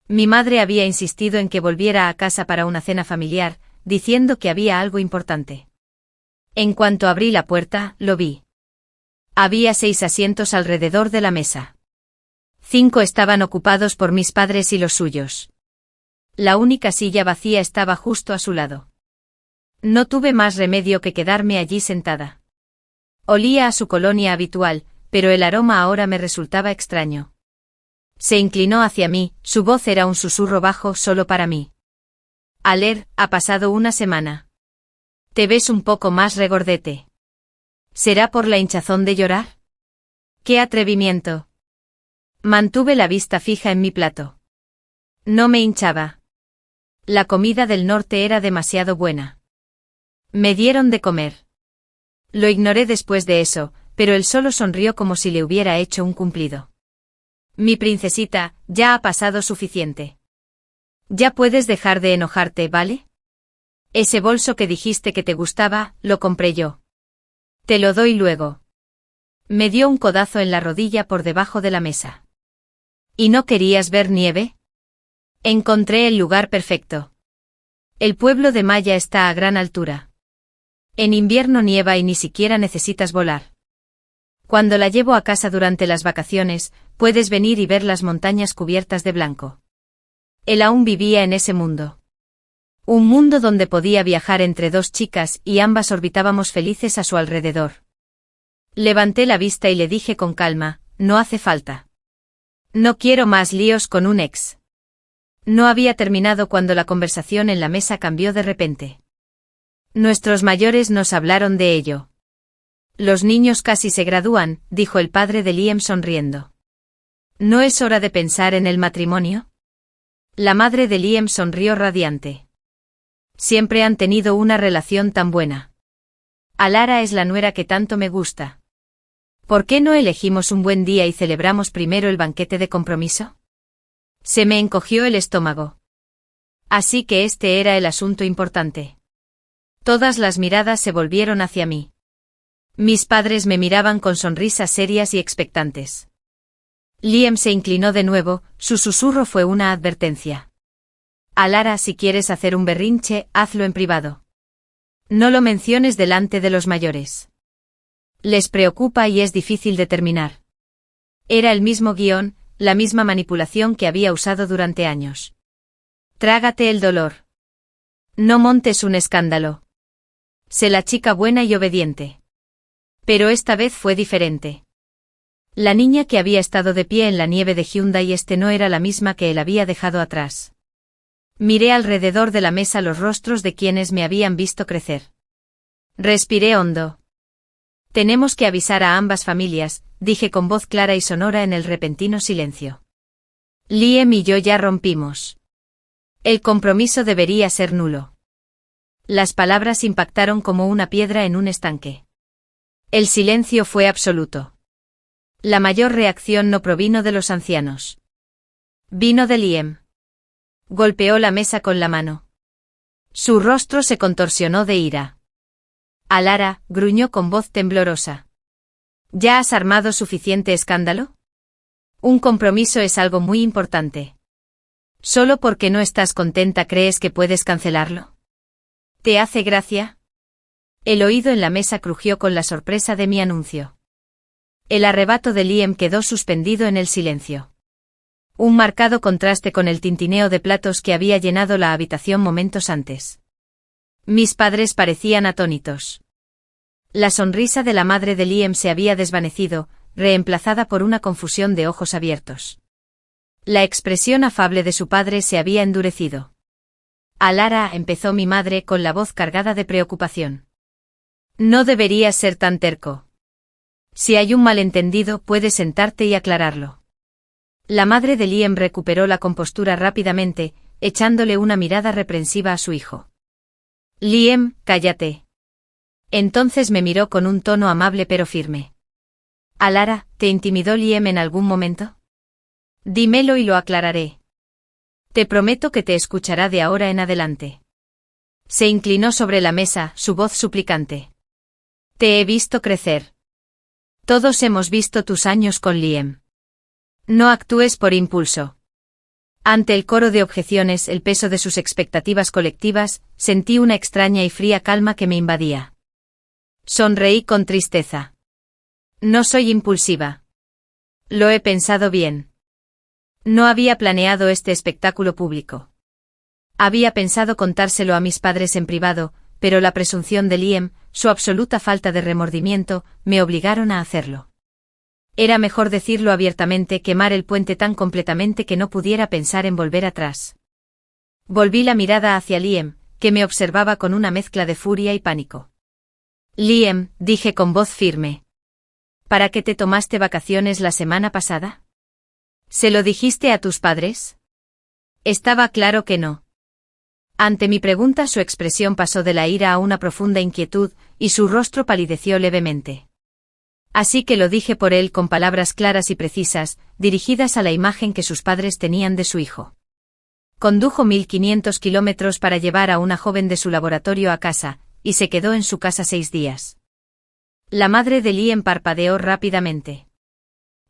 Mi madre había insistido en que volviera a casa para una cena familiar, diciendo que había algo importante. En cuanto abrí la puerta, lo vi. Había 6 asientos alrededor de la mesa. 5 estaban ocupados por mis padres y los suyos. La única silla vacía estaba justo a su lado. No tuve más remedio que quedarme allí sentada. Olía a su colonia habitual, pero el aroma ahora me resultaba extraño. Se inclinó hacia mí, su voz era un susurro bajo solo para mí. «Aler, ha pasado una semana. Te ves un poco más regordete. ¿Será por la hinchazón de llorar?» «¡Qué atrevimiento!». Mantuve la vista fija en mi plato. No me hinchaba. La comida del norte era demasiado buena. Me dieron de comer. Lo ignoré después de eso, pero él solo sonrió como si le hubiera hecho un cumplido. «Mi princesita, ya ha pasado suficiente. Ya puedes dejar de enojarte, ¿vale? Ese bolso que dijiste que te gustaba, lo compré yo. Te lo doy luego». Me dio un codazo en la rodilla por debajo de la mesa. «¿Y no querías ver nieve?» Encontré el lugar perfecto. El pueblo de Maya está a gran altura. En invierno nieva y ni siquiera necesitas volar. Cuando la llevo a casa durante las vacaciones, puedes venir y ver las montañas cubiertas de blanco. Él aún vivía en ese mundo. Un mundo donde podía viajar entre 2 chicas y ambas orbitábamos felices a su alrededor. Levanté la vista y le dije con calma, «No hace falta. No quiero más líos con un ex». No había terminado cuando la conversación en la mesa cambió de repente. Nuestros mayores nos hablaron de ello. «Los niños casi se gradúan», dijo el padre de Liam sonriendo. «¿No es hora de pensar en el matrimonio?» La madre de Liam sonrió radiante. «Siempre han tenido una relación tan buena. Alara es la nuera que tanto me gusta. ¿Por qué no elegimos un buen día y celebramos primero el banquete de compromiso?» Se me encogió el estómago. Así que este era el asunto importante. Todas las miradas se volvieron hacia mí. Mis padres me miraban con sonrisas serias y expectantes. Liam se inclinó de nuevo, su susurro fue una advertencia. «Alara, si quieres hacer un berrinche, hazlo en privado. No lo menciones delante de los mayores». Les preocupa y es difícil determinar. Era el mismo guión, la misma manipulación que había usado durante años. Trágate el dolor. No montes un escándalo. Sé la chica buena y obediente. Pero esta vez fue diferente. La niña que había estado de pie en la nieve de Hyundai no era la misma que él había dejado atrás. Miré alrededor de la mesa los rostros de quienes me habían visto crecer. Respiré hondo. Tenemos que avisar a ambas familias, dije con voz clara y sonora en el repentino silencio. Liam y yo ya rompimos. El compromiso debería ser nulo. Las palabras impactaron como una piedra en un estanque. El silencio fue absoluto. La mayor reacción no provino de los ancianos. Vino de Liam. Golpeó la mesa con la mano. Su rostro se contorsionó de ira. Alara, gruñó con voz temblorosa. ¿Ya has armado suficiente escándalo? Un compromiso es algo muy importante. ¿Solo porque no estás contenta crees que puedes cancelarlo? ¿Te hace gracia? El oído en la mesa crujió con la sorpresa de mi anuncio. El arrebato de Liam quedó suspendido en el silencio. Un marcado contraste con el tintineo de platos que había llenado la habitación momentos antes. Mis padres parecían atónitos. La sonrisa de la madre de Liam se había desvanecido, reemplazada por una confusión de ojos abiertos. La expresión afable de su padre se había endurecido. Alara, empezó mi madre con la voz cargada de preocupación. No deberías ser tan terco. Si hay un malentendido, puedes sentarte y aclararlo. La madre de Liam recuperó la compostura rápidamente, echándole una mirada reprensiva a su hijo. Liam, cállate. Entonces me miró con un tono amable pero firme. Alara, ¿te intimidó Liam en algún momento? Dímelo y lo aclararé. Te prometo que te escuchará de ahora en adelante. Se inclinó sobre la mesa, su voz suplicante. Te he visto crecer. Todos hemos visto tus años con Liam. No actúes por impulso. Ante el coro de objeciones, el peso de sus expectativas colectivas, sentí una extraña y fría calma que me invadía. Sonreí con tristeza. No soy impulsiva. Lo he pensado bien. No había planeado este espectáculo público. Había pensado contárselo a mis padres en privado, pero la presunción de Liam, su absoluta falta de remordimiento, me obligaron a hacerlo. Era mejor decirlo abiertamente, quemar el puente tan completamente que no pudiera pensar en volver atrás. Volví la mirada hacia Liam, que me observaba con una mezcla de furia y pánico. Liam, dije con voz firme. ¿Para qué te tomaste vacaciones la semana pasada? ¿Se lo dijiste a tus padres? Estaba claro que no. Ante mi pregunta su expresión pasó de la ira a una profunda inquietud, y su rostro palideció levemente. Así que lo dije por él con palabras claras y precisas, dirigidas a la imagen que sus padres tenían de su hijo. Condujo 1500 kilómetros para llevar a una joven de su laboratorio a casa, y se quedó en su casa 6 días. La madre de Liam parpadeó rápidamente.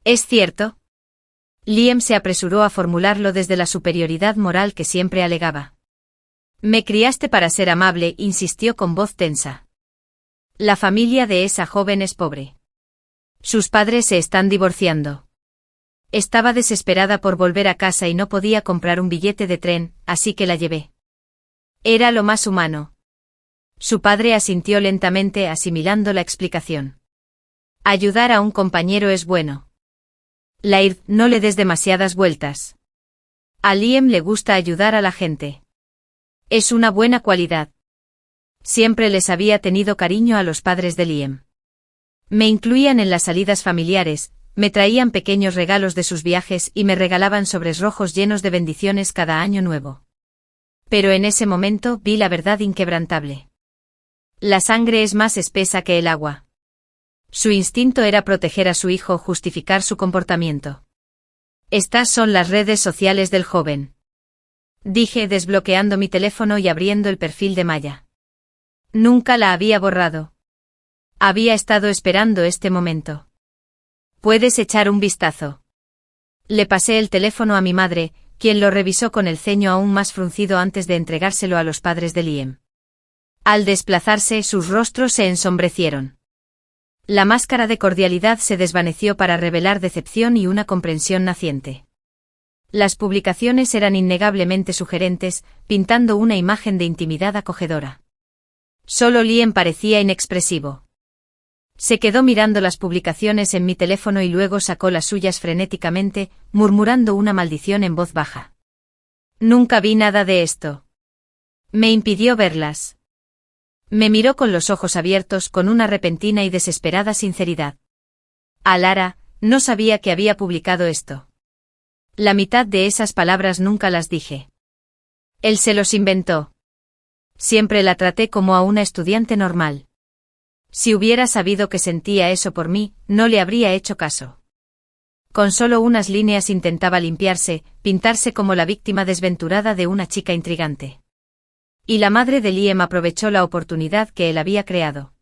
¿Es cierto? Liam se apresuró a formularlo desde la superioridad moral que siempre alegaba. Me criaste para ser amable, insistió con voz tensa. La familia de esa joven es pobre. Sus padres se están divorciando. Estaba desesperada por volver a casa y no podía comprar un billete de tren, así que la llevé. Era lo más humano. Su padre asintió lentamente, asimilando la explicación. Ayudar a un compañero es bueno. Laird, no le des demasiadas vueltas. A Liam le gusta ayudar a la gente. Es una buena cualidad. Siempre les había tenido cariño a los padres de Liam. Me incluían en las salidas familiares, me traían pequeños regalos de sus viajes y me regalaban sobres rojos llenos de bendiciones cada año nuevo. Pero en ese momento vi la verdad inquebrantable. La sangre es más espesa que el agua. Su instinto era proteger a su hijo, justificar su comportamiento. Estas son las redes sociales del joven. Dije desbloqueando mi teléfono y abriendo el perfil de Maya. Nunca la había borrado. Había estado esperando este momento. Puedes echar un vistazo. Le pasé el teléfono a mi madre, quien lo revisó con el ceño aún más fruncido antes de entregárselo a los padres de Liam. Al desplazarse, sus rostros se ensombrecieron. La máscara de cordialidad se desvaneció para revelar decepción y una comprensión naciente. Las publicaciones eran innegablemente sugerentes, pintando una imagen de intimidad acogedora. Solo Liam parecía inexpresivo. Se quedó mirando las publicaciones en mi teléfono y luego sacó las suyas frenéticamente, murmurando una maldición en voz baja. Nunca vi nada de esto. Me impidió verlas. Me miró con los ojos abiertos con una repentina y desesperada sinceridad. Alara, no sabía que había publicado esto. La mitad de esas palabras nunca las dije. Él se los inventó. Siempre la traté como a una estudiante normal. Si hubiera sabido que sentía eso por mí, no le habría hecho caso. Con solo unas líneas intentaba limpiarse, pintarse como la víctima desventurada de una chica intrigante. Y la madre de Liam aprovechó la oportunidad que él había creado.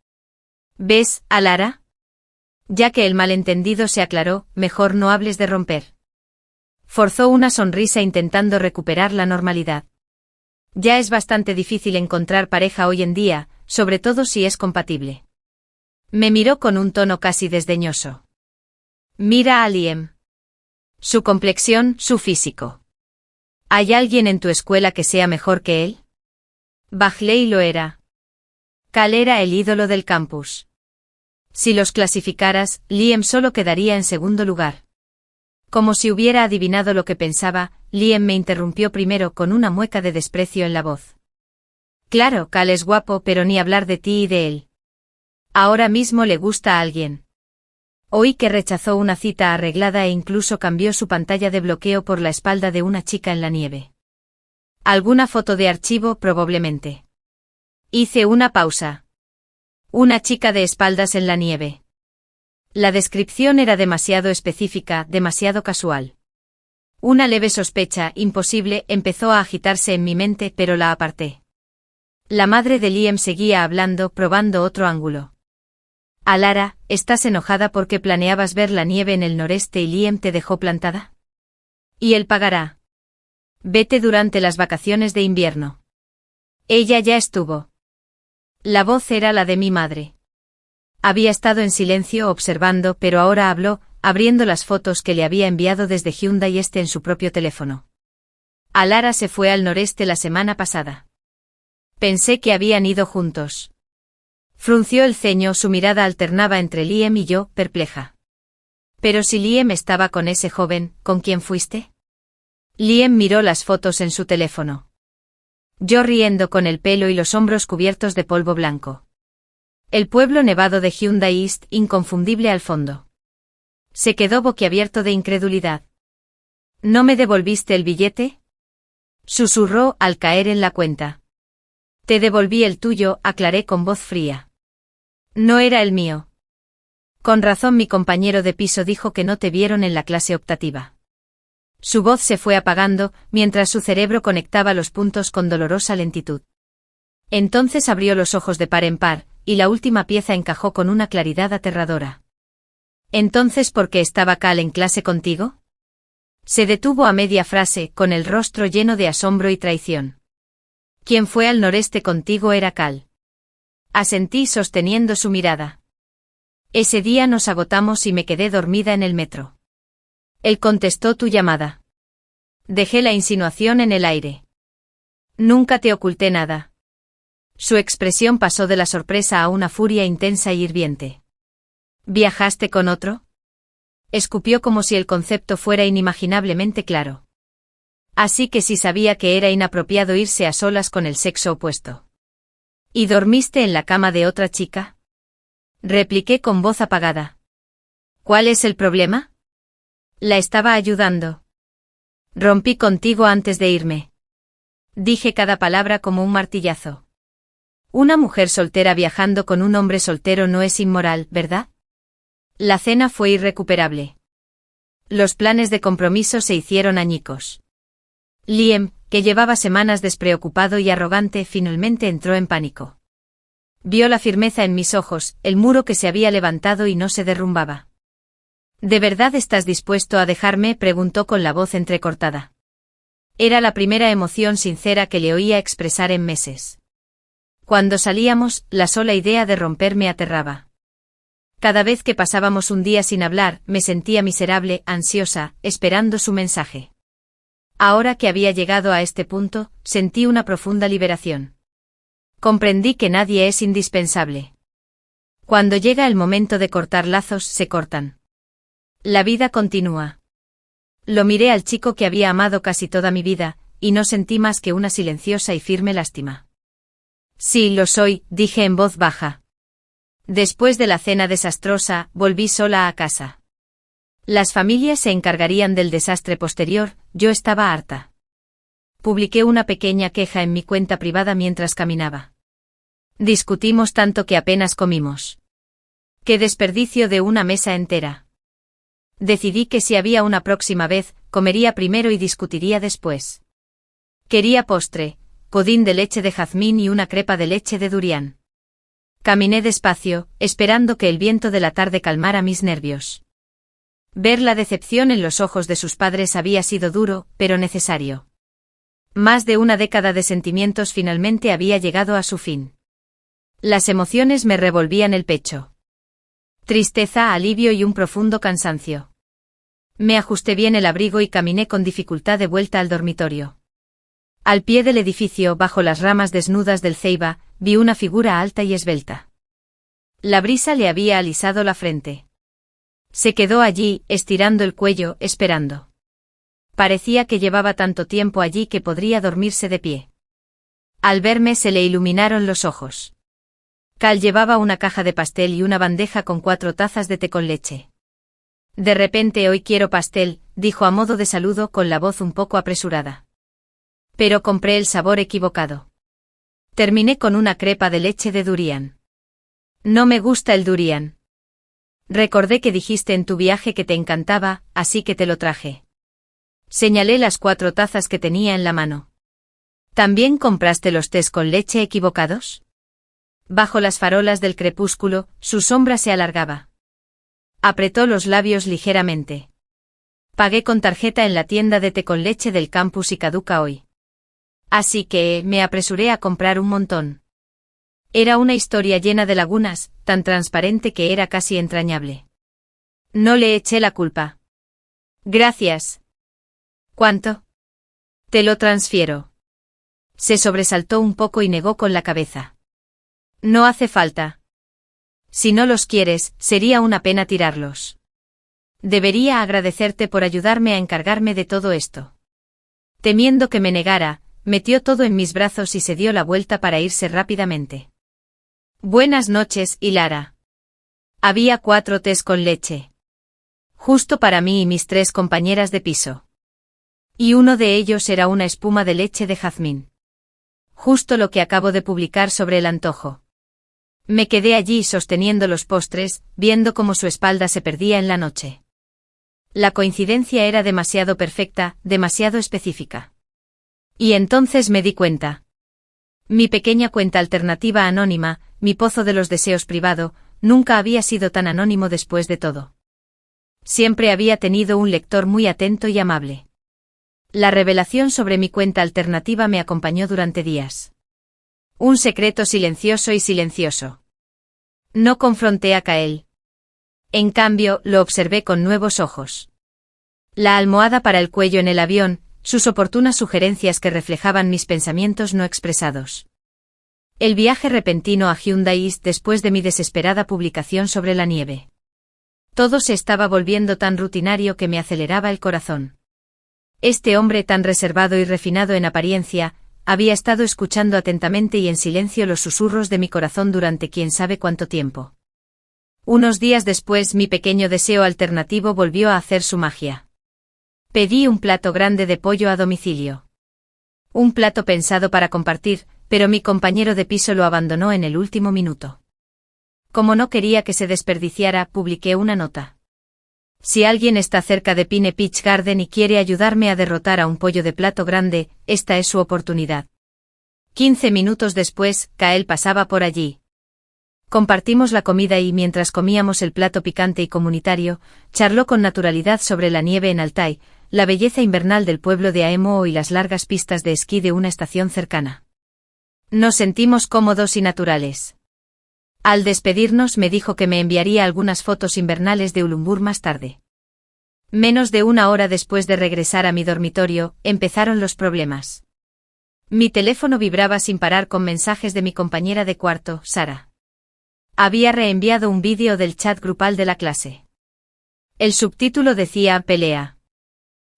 ¿Ves, Alara? Ya que el malentendido se aclaró, mejor no hables de romper. Forzó una sonrisa intentando recuperar la normalidad. Ya es bastante difícil encontrar pareja hoy en día, sobre todo si es compatible. Me miró con un tono casi desdeñoso. Mira a Liam. Su complexión, su físico. ¿Hay alguien en tu escuela que sea mejor que él? Bagley lo era. Cal era el ídolo del campus. Si los clasificaras, Liam solo quedaría en segundo lugar. Como si hubiera adivinado lo que pensaba, Liam me interrumpió primero con una mueca de desprecio en la voz. Claro, Cal es guapo, pero ni hablar de ti y de él. Ahora mismo le gusta a alguien. Oí que rechazó una cita arreglada e incluso cambió su pantalla de bloqueo por la espalda de una chica en la nieve. Alguna foto de archivo probablemente. Hice una pausa. Una chica de espaldas en la nieve. La descripción era demasiado específica, demasiado casual. Una leve sospecha, imposible, empezó a agitarse en mi mente, pero la aparté. La madre de Liam seguía hablando, probando otro ángulo. Alara, ¿estás enojada porque planeabas ver la nieve en el noreste y Liam te dejó plantada? Y él pagará. Vete durante las vacaciones de invierno. Ella ya estuvo. La voz era la de mi madre. Había estado en silencio observando, pero ahora habló, abriendo las fotos que le había enviado desde Hyundai en su propio teléfono. Alara se fue al noreste la semana pasada. Pensé que habían ido juntos. Frunció el ceño, su mirada alternaba entre Liam y yo, perpleja. Pero si Liam estaba con ese joven, ¿con quién fuiste? Liam miró las fotos en su teléfono. Yo riendo con el pelo y los hombros cubiertos de polvo blanco. El pueblo nevado de Hyundai East, inconfundible al fondo. Se quedó boquiabierto de incredulidad. ¿No me devolviste el billete? Susurró al caer en la cuenta. Te devolví el tuyo, aclaré con voz fría. No era el mío. Con razón mi compañero de piso dijo que no te vieron en la clase optativa. Su voz se fue apagando, mientras su cerebro conectaba los puntos con dolorosa lentitud. Entonces abrió los ojos de par en par, y la última pieza encajó con una claridad aterradora. ¿Entonces por qué estaba Cal en clase contigo? Se detuvo a media frase, con el rostro lleno de asombro y traición. Quien fue al noreste contigo era Cal. Asentí sosteniendo su mirada. Ese día nos agotamos y me quedé dormida en el metro. Él contestó tu llamada. Dejé la insinuación en el aire. Nunca te oculté nada. Su expresión pasó de la sorpresa a una furia intensa y hirviente. ¿Viajaste con otro? Escupió como si el concepto fuera inimaginablemente claro. Así que sí sabía que era inapropiado irse a solas con el sexo opuesto. ¿Y dormiste en la cama de otra chica? Repliqué con voz apagada. ¿Cuál es el problema? La estaba ayudando. Rompí contigo antes de irme. Dije cada palabra como un martillazo. Una mujer soltera viajando con un hombre soltero no es inmoral, ¿verdad? La cena fue irrecuperable. Los planes de compromiso se hicieron añicos. Liam, que llevaba semanas despreocupado y arrogante, finalmente entró en pánico. Vio la firmeza en mis ojos, el muro que se había levantado y no se derrumbaba. ¿De verdad estás dispuesto a dejarme?, preguntó con la voz entrecortada. Era la primera emoción sincera que le oía expresar en meses. Cuando salíamos, la sola idea de romper me aterraba. Cada vez que pasábamos un día sin hablar, me sentía miserable, ansiosa, esperando su mensaje. Ahora que había llegado a este punto, sentí una profunda liberación. Comprendí que nadie es indispensable. Cuando llega el momento de cortar lazos, se cortan. La vida continúa. Lo miré al chico que había amado casi toda mi vida, y no sentí más que una silenciosa y firme lástima. Sí, lo soy, dije en voz baja. Después de la cena desastrosa, volví sola a casa. Las familias se encargarían del desastre posterior, yo estaba harta. Publiqué una pequeña queja en mi cuenta privada mientras caminaba. Discutimos tanto que apenas comimos. ¡Qué desperdicio de una mesa entera! Decidí que si había una próxima vez, comería primero y discutiría después. Quería postre, pudín de leche de jazmín y una crepa de leche de durian. Caminé despacio, esperando que el viento de la tarde calmara mis nervios. Ver la decepción en los ojos de sus padres había sido duro, pero necesario. Más de una década de sentimientos finalmente había llegado a su fin. Las emociones me revolvían el pecho. Tristeza, alivio y un profundo cansancio. Me ajusté bien el abrigo y caminé con dificultad de vuelta al dormitorio. Al pie del edificio, bajo las ramas desnudas del ceiba, vi una figura alta y esbelta. La brisa le había alisado la frente. Se quedó allí, estirando el cuello, esperando. Parecía que llevaba tanto tiempo allí que podría dormirse de pie. Al verme se le iluminaron los ojos. Cal llevaba una caja de pastel y una bandeja con 4 tazas de té con leche. De repente hoy quiero pastel, dijo a modo de saludo con la voz un poco apresurada. Pero compré el sabor equivocado. Terminé con una crepa de leche de durian. No me gusta el durian. Recordé que dijiste en tu viaje que te encantaba, así que te lo traje. Señalé las 4 tazas que tenía en la mano. ¿También compraste los tés con leche equivocados? Bajo las farolas del crepúsculo, su sombra se alargaba. Apretó los labios ligeramente. Pagué con tarjeta en la tienda de té con leche del campus y caduca hoy. Así que me apresuré a comprar un montón. Era una historia llena de lagunas, tan transparente que era casi entrañable. No le eché la culpa. Gracias. ¿Cuánto? Te lo transfiero. Se sobresaltó un poco y negó con la cabeza. No hace falta. Si no los quieres, sería una pena tirarlos. Debería agradecerte por ayudarme a encargarme de todo esto. Temiendo que me negara, metió todo en mis brazos y se dio la vuelta para irse rápidamente. Buenas noches, Hilara. Había 4 tés con leche. Justo para mí y mis 3 compañeras de piso. Y uno de ellos era una espuma de leche de jazmín. Justo lo que acabo de publicar sobre el antojo. Me quedé allí sosteniendo los postres, viendo cómo su espalda se perdía en la noche. La coincidencia era demasiado perfecta, demasiado específica. Y entonces me di cuenta. Mi pequeña cuenta alternativa anónima, mi pozo de los deseos privado, nunca había sido tan anónimo después de todo. Siempre había tenido un lector muy atento y amable. La revelación sobre mi cuenta alternativa me acompañó durante días. Un secreto silencioso y silencioso. No confronté a Kael. En cambio, lo observé con nuevos ojos. La almohada para el cuello en el avión, sus oportunas sugerencias que reflejaban mis pensamientos no expresados. El viaje repentino a Hyundai East después de mi desesperada publicación sobre la nieve. Todo se estaba volviendo tan rutinario que me aceleraba el corazón. Este hombre tan reservado y refinado en apariencia, había estado escuchando atentamente y en silencio los susurros de mi corazón durante quién sabe cuánto tiempo. Unos días después mi pequeño deseo alternativo volvió a hacer su magia. Pedí un plato grande de pollo a domicilio. Un plato pensado para compartir, pero mi compañero de piso lo abandonó en el último minuto. Como no quería que se desperdiciara, publiqué una nota. Si alguien está cerca de Pine Beach Garden y quiere ayudarme a derrotar a un pollo de plato grande, esta es su oportunidad. 15 minutos después, Kael pasaba por allí. Compartimos la comida y mientras comíamos el plato picante y comunitario, charló con naturalidad sobre la nieve en Altai, la belleza invernal del pueblo de Aemo y las largas pistas de esquí de una estación cercana. Nos sentimos cómodos y naturales. Al despedirnos me dijo que me enviaría algunas fotos invernales de Ulumbur más tarde. Menos de una hora después de regresar a mi dormitorio, empezaron los problemas. Mi teléfono vibraba sin parar con mensajes de mi compañera de cuarto, Sara. Había reenviado un vídeo del chat grupal de la clase. El subtítulo decía pelea.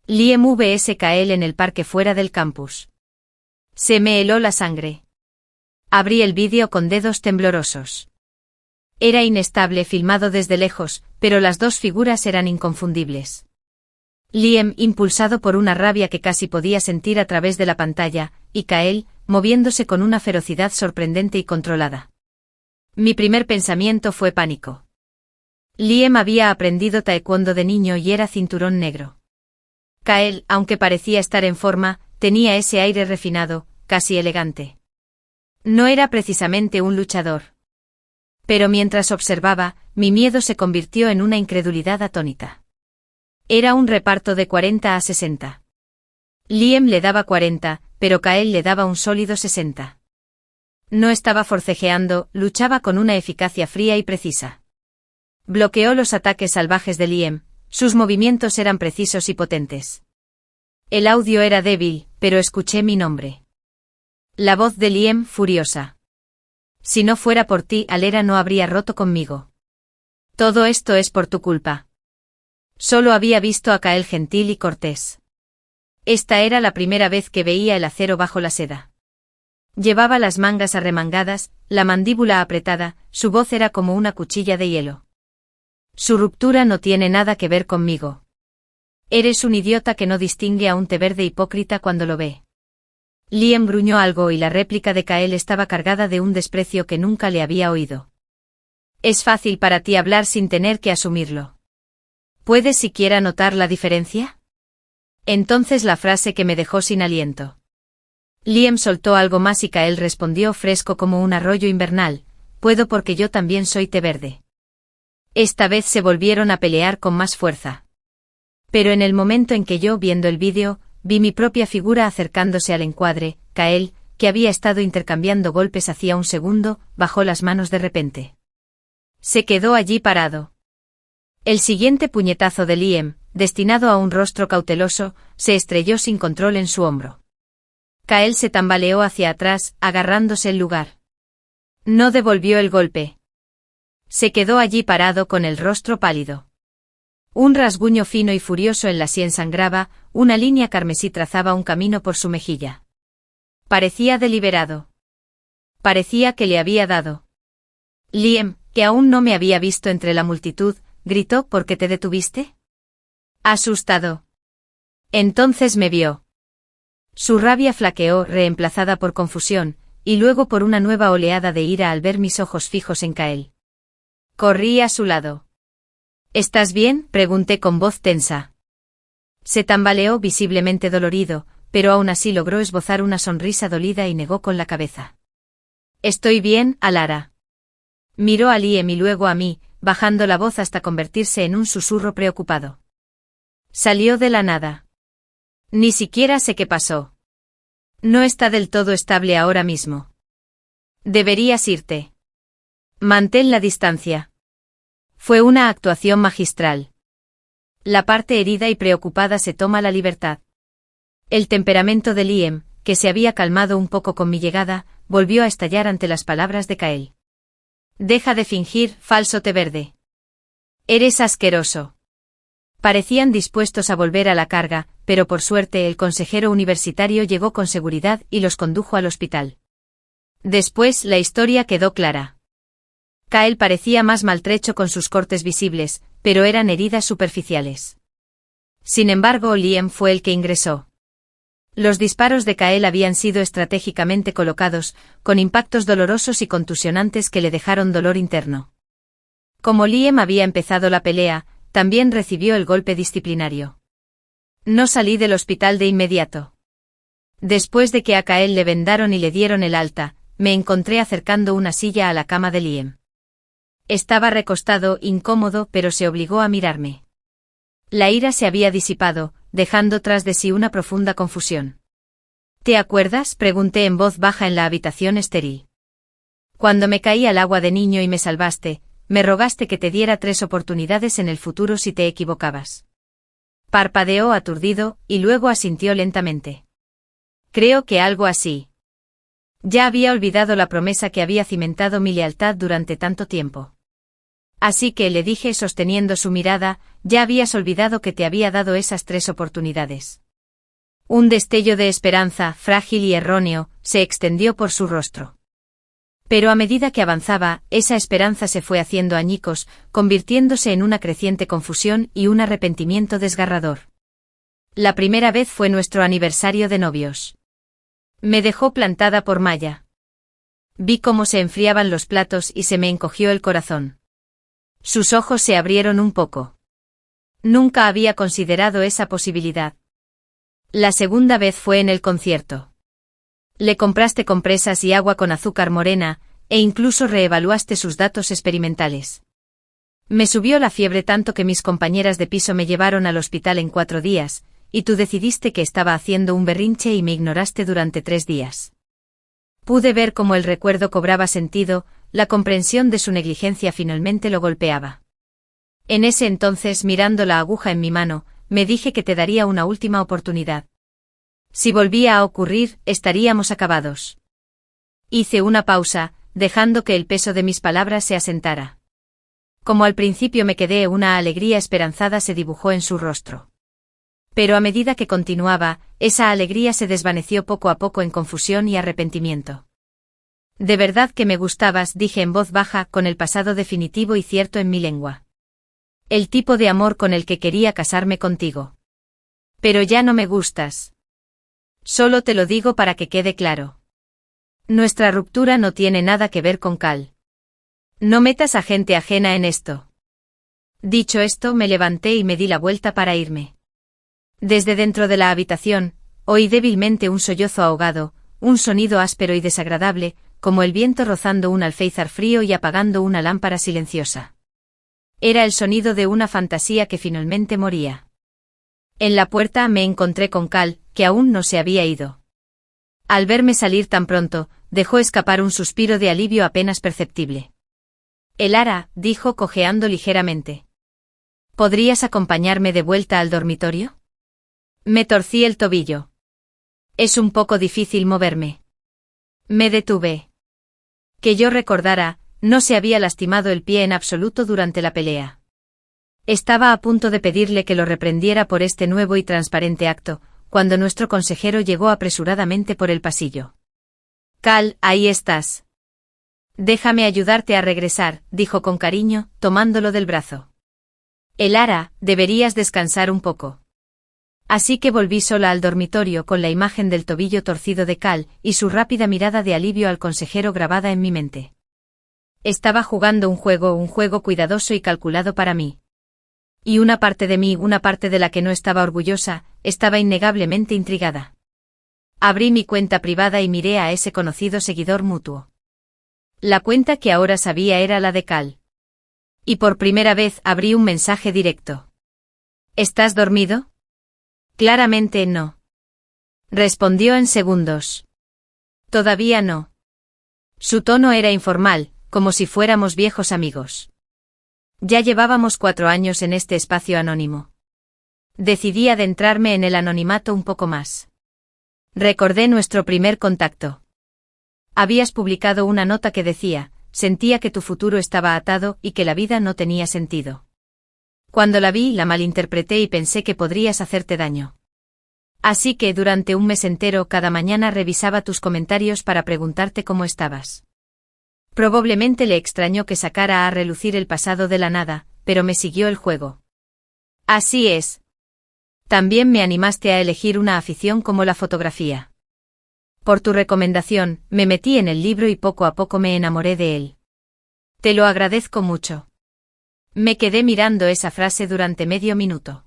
Liam vs Kael en el parque fuera del campus. Se me heló la sangre. Abrí el vídeo con dedos temblorosos. Era inestable filmado desde lejos, pero las dos figuras eran inconfundibles. Liam, impulsado por una rabia que casi podía sentir a través de la pantalla, y Kael, moviéndose con una ferocidad sorprendente y controlada. Mi primer pensamiento fue pánico. Liam había aprendido taekwondo de niño y era cinturón negro. Kael, aunque parecía estar en forma, tenía ese aire refinado, casi elegante. No era precisamente un luchador. Pero mientras observaba, mi miedo se convirtió en una incredulidad atónita. Era un reparto de 40 a 60. Liam le daba 40, pero Kael le daba un sólido 60. No estaba forcejeando, luchaba con una eficacia fría y precisa. Bloqueó los ataques salvajes de Liam, sus movimientos eran precisos y potentes. El audio era débil, pero escuché mi nombre. La voz de Liam, furiosa. Si no fuera por ti, Alera no habría roto conmigo. Todo esto es por tu culpa. Solo había visto a Kael gentil y cortés. Esta era la primera vez que veía el acero bajo la seda. Llevaba las mangas arremangadas, la mandíbula apretada, su voz era como una cuchilla de hielo. Su ruptura no tiene nada que ver conmigo. Eres un idiota que no distingue a un té verde hipócrita cuando lo ve. Liam gruñó algo y la réplica de Kael estaba cargada de un desprecio que nunca le había oído. Es fácil para ti hablar sin tener que asumirlo. ¿Puedes siquiera notar la diferencia? Entonces la frase que me dejó sin aliento. Liam soltó algo más y Kael respondió fresco como un arroyo invernal, puedo porque yo también soy té verde. Esta vez se volvieron a pelear con más fuerza. Pero en el momento en que yo, viendo el vídeo, vi mi propia figura acercándose al encuadre, Kael, que había estado intercambiando golpes hacía un segundo, bajó las manos de repente. Se quedó allí parado. El siguiente puñetazo de Liam, destinado a un rostro cauteloso, se estrelló sin control en su hombro. Kael se tambaleó hacia atrás, agarrándose el lugar. No devolvió el golpe. Se quedó allí parado con el rostro pálido. Un rasguño fino y furioso en la sien sangraba, una línea carmesí trazaba un camino por su mejilla. Parecía deliberado. Parecía que le había dado. Liam, que aún no me había visto entre la multitud, gritó ¿por qué te detuviste? Asustado. Entonces me vio. Su rabia flaqueó, reemplazada por confusión, y luego por una nueva oleada de ira al ver mis ojos fijos en Kael. Corrí a su lado. ¿Estás bien?, pregunté con voz tensa. Se tambaleó visiblemente dolorido, pero aún así logró esbozar una sonrisa dolida y negó con la cabeza. Estoy bien, Alara. Miró a Liam y luego a mí, bajando la voz hasta convertirse en un susurro preocupado. Salió de la nada. Ni siquiera sé qué pasó. No está del todo estable ahora mismo. Deberías irte. Mantén la distancia. Fue una actuación magistral. La parte herida y preocupada se toma la libertad. El temperamento de Liam, que se había calmado un poco con mi llegada, volvió a estallar ante las palabras de Kael. Deja de fingir, falso té verde. Eres asqueroso. Parecían dispuestos a volver a la carga, pero por suerte el consejero universitario llegó con seguridad y los condujo al hospital. Después la historia quedó clara. Kael parecía más maltrecho con sus cortes visibles, pero eran heridas superficiales. Sin embargo, Liam fue el que ingresó. Los disparos de Kael habían sido estratégicamente colocados, con impactos dolorosos y contusionantes que le dejaron dolor interno. Como Liam había empezado la pelea, también recibió el golpe disciplinario. No salí del hospital de inmediato. Después de que a Kael le vendaron y le dieron el alta, me encontré acercando una silla a la cama de Liam. Estaba recostado, incómodo, pero se obligó a mirarme. La ira se había disipado, dejando tras de sí una profunda confusión. ¿Te acuerdas?, pregunté en voz baja en la habitación estéril. Cuando me caí al agua de niño y me salvaste, me rogaste que te diera 3 oportunidades en el futuro si te equivocabas. Parpadeó aturdido, y luego asintió lentamente. Creo que algo así. Ya había olvidado la promesa que había cimentado mi lealtad durante tanto tiempo. Así que le dije sosteniendo su mirada, ya habías olvidado que te había dado esas 3 oportunidades. Un destello de esperanza, frágil y erróneo, se extendió por su rostro. Pero a medida que avanzaba, esa esperanza se fue haciendo añicos, convirtiéndose en una creciente confusión y un arrepentimiento desgarrador. La primera vez fue nuestro aniversario de novios. Me dejó plantada por Maya. Vi cómo se enfriaban los platos y se me encogió el corazón. Sus ojos se abrieron un poco. Nunca había considerado esa posibilidad. La segunda vez fue en el concierto. Le compraste compresas y agua con azúcar morena, e incluso reevaluaste sus datos experimentales. Me subió la fiebre tanto que mis compañeras de piso me llevaron al hospital en 4 días, y tú decidiste que estaba haciendo un berrinche y me ignoraste durante 3 días. Pude ver cómo el recuerdo cobraba sentido, la comprensión de su negligencia finalmente lo golpeaba. En ese entonces, mirando la aguja en mi mano, me dije que te daría una última oportunidad. Si volvía a ocurrir, estaríamos acabados. Hice una pausa, dejando que el peso de mis palabras se asentara. Como al principio me quedé, una alegría esperanzada se dibujó en su rostro. Pero a medida que continuaba, esa alegría se desvaneció poco a poco en confusión y arrepentimiento. De verdad que me gustabas, dije en voz baja, con el pasado definitivo y cierto en mi lengua. El tipo de amor con el que quería casarme contigo. Pero ya no me gustas. Solo te lo digo para que quede claro. Nuestra ruptura no tiene nada que ver con Cal. No metas a gente ajena en esto. Dicho esto, me levanté y me di la vuelta para irme. Desde dentro de la habitación, oí débilmente un sollozo ahogado, un sonido áspero y desagradable, como el viento rozando un alféizar frío y apagando una lámpara silenciosa. Era el sonido de una fantasía que finalmente moría. En la puerta me encontré con Cal, que aún no se había ido. Al verme salir tan pronto, dejó escapar un suspiro de alivio apenas perceptible. Elara, dijo cojeando ligeramente. ¿Podrías acompañarme de vuelta al dormitorio? Me torcí el tobillo. Es un poco difícil moverme. Me detuve. Que yo recordara, no se había lastimado el pie en absoluto durante la pelea. Estaba a punto de pedirle que lo reprendiera por este nuevo y transparente acto, cuando nuestro consejero llegó apresuradamente por el pasillo. Cal, ahí estás. Déjame ayudarte a regresar, dijo con cariño, tomándolo del brazo. Elara, deberías descansar un poco. Así que volví sola al dormitorio con la imagen del tobillo torcido de Cal y su rápida mirada de alivio al consejero grabada en mi mente. Estaba jugando un juego cuidadoso y calculado para mí. Y una parte de mí, una parte de la que no estaba orgullosa, estaba innegablemente intrigada. Abrí mi cuenta privada y miré a ese conocido seguidor mutuo. La cuenta que ahora sabía era la de Cal. Y por primera vez abrí un mensaje directo. ¿Estás dormido? Claramente no. Respondió en segundos. Todavía no. Su tono era informal, como si fuéramos viejos amigos. Ya llevábamos 4 años en este espacio anónimo. Decidí adentrarme en el anonimato un poco más. Recordé nuestro primer contacto. Habías publicado una nota que decía, sentía que tu futuro estaba atado y que la vida no tenía sentido. Cuando la vi, la malinterpreté y pensé que podrías hacerte daño. Así que durante un mes entero cada mañana revisaba tus comentarios para preguntarte cómo estabas. Probablemente le extrañó que sacara a relucir el pasado de la nada, pero me siguió el juego. Así es. También me animaste a elegir una afición como la fotografía. Por tu recomendación, me metí en el libro y poco a poco me enamoré de él. Te lo agradezco mucho. Me quedé mirando esa frase durante medio minuto.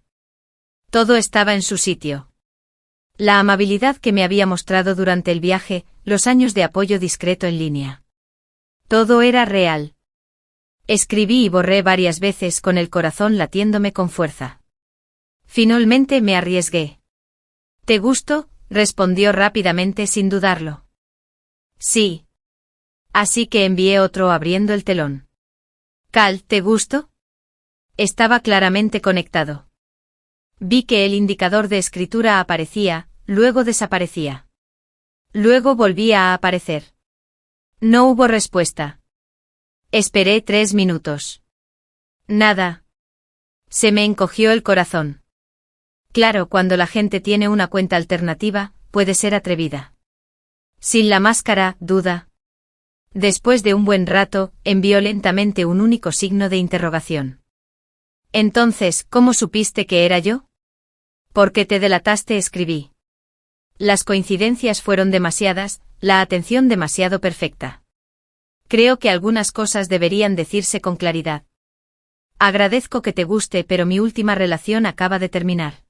Todo estaba en su sitio. La amabilidad que me había mostrado durante el viaje, los años de apoyo discreto en línea. Todo era real. Escribí y borré varias veces con el corazón latiéndome con fuerza. Finalmente me arriesgué. ¿Te gusto?, respondió rápidamente sin dudarlo. Sí. Así que envié otro abriendo el telón. Cal, ¿te gustó? Estaba claramente conectado. Vi que el indicador de escritura aparecía, luego desaparecía. Luego volvía a aparecer. No hubo respuesta. Esperé 3 minutos. Nada. Se me encogió el corazón. Claro, cuando la gente tiene una cuenta alternativa, puede ser atrevida. Sin la máscara, duda. Después de un buen rato, envió lentamente un único signo de interrogación. Entonces, ¿cómo supiste que era yo? Porque te delataste, escribí. Las coincidencias fueron demasiadas, la atención demasiado perfecta. Creo que algunas cosas deberían decirse con claridad. Agradezco que te guste, pero mi última relación acaba de terminar.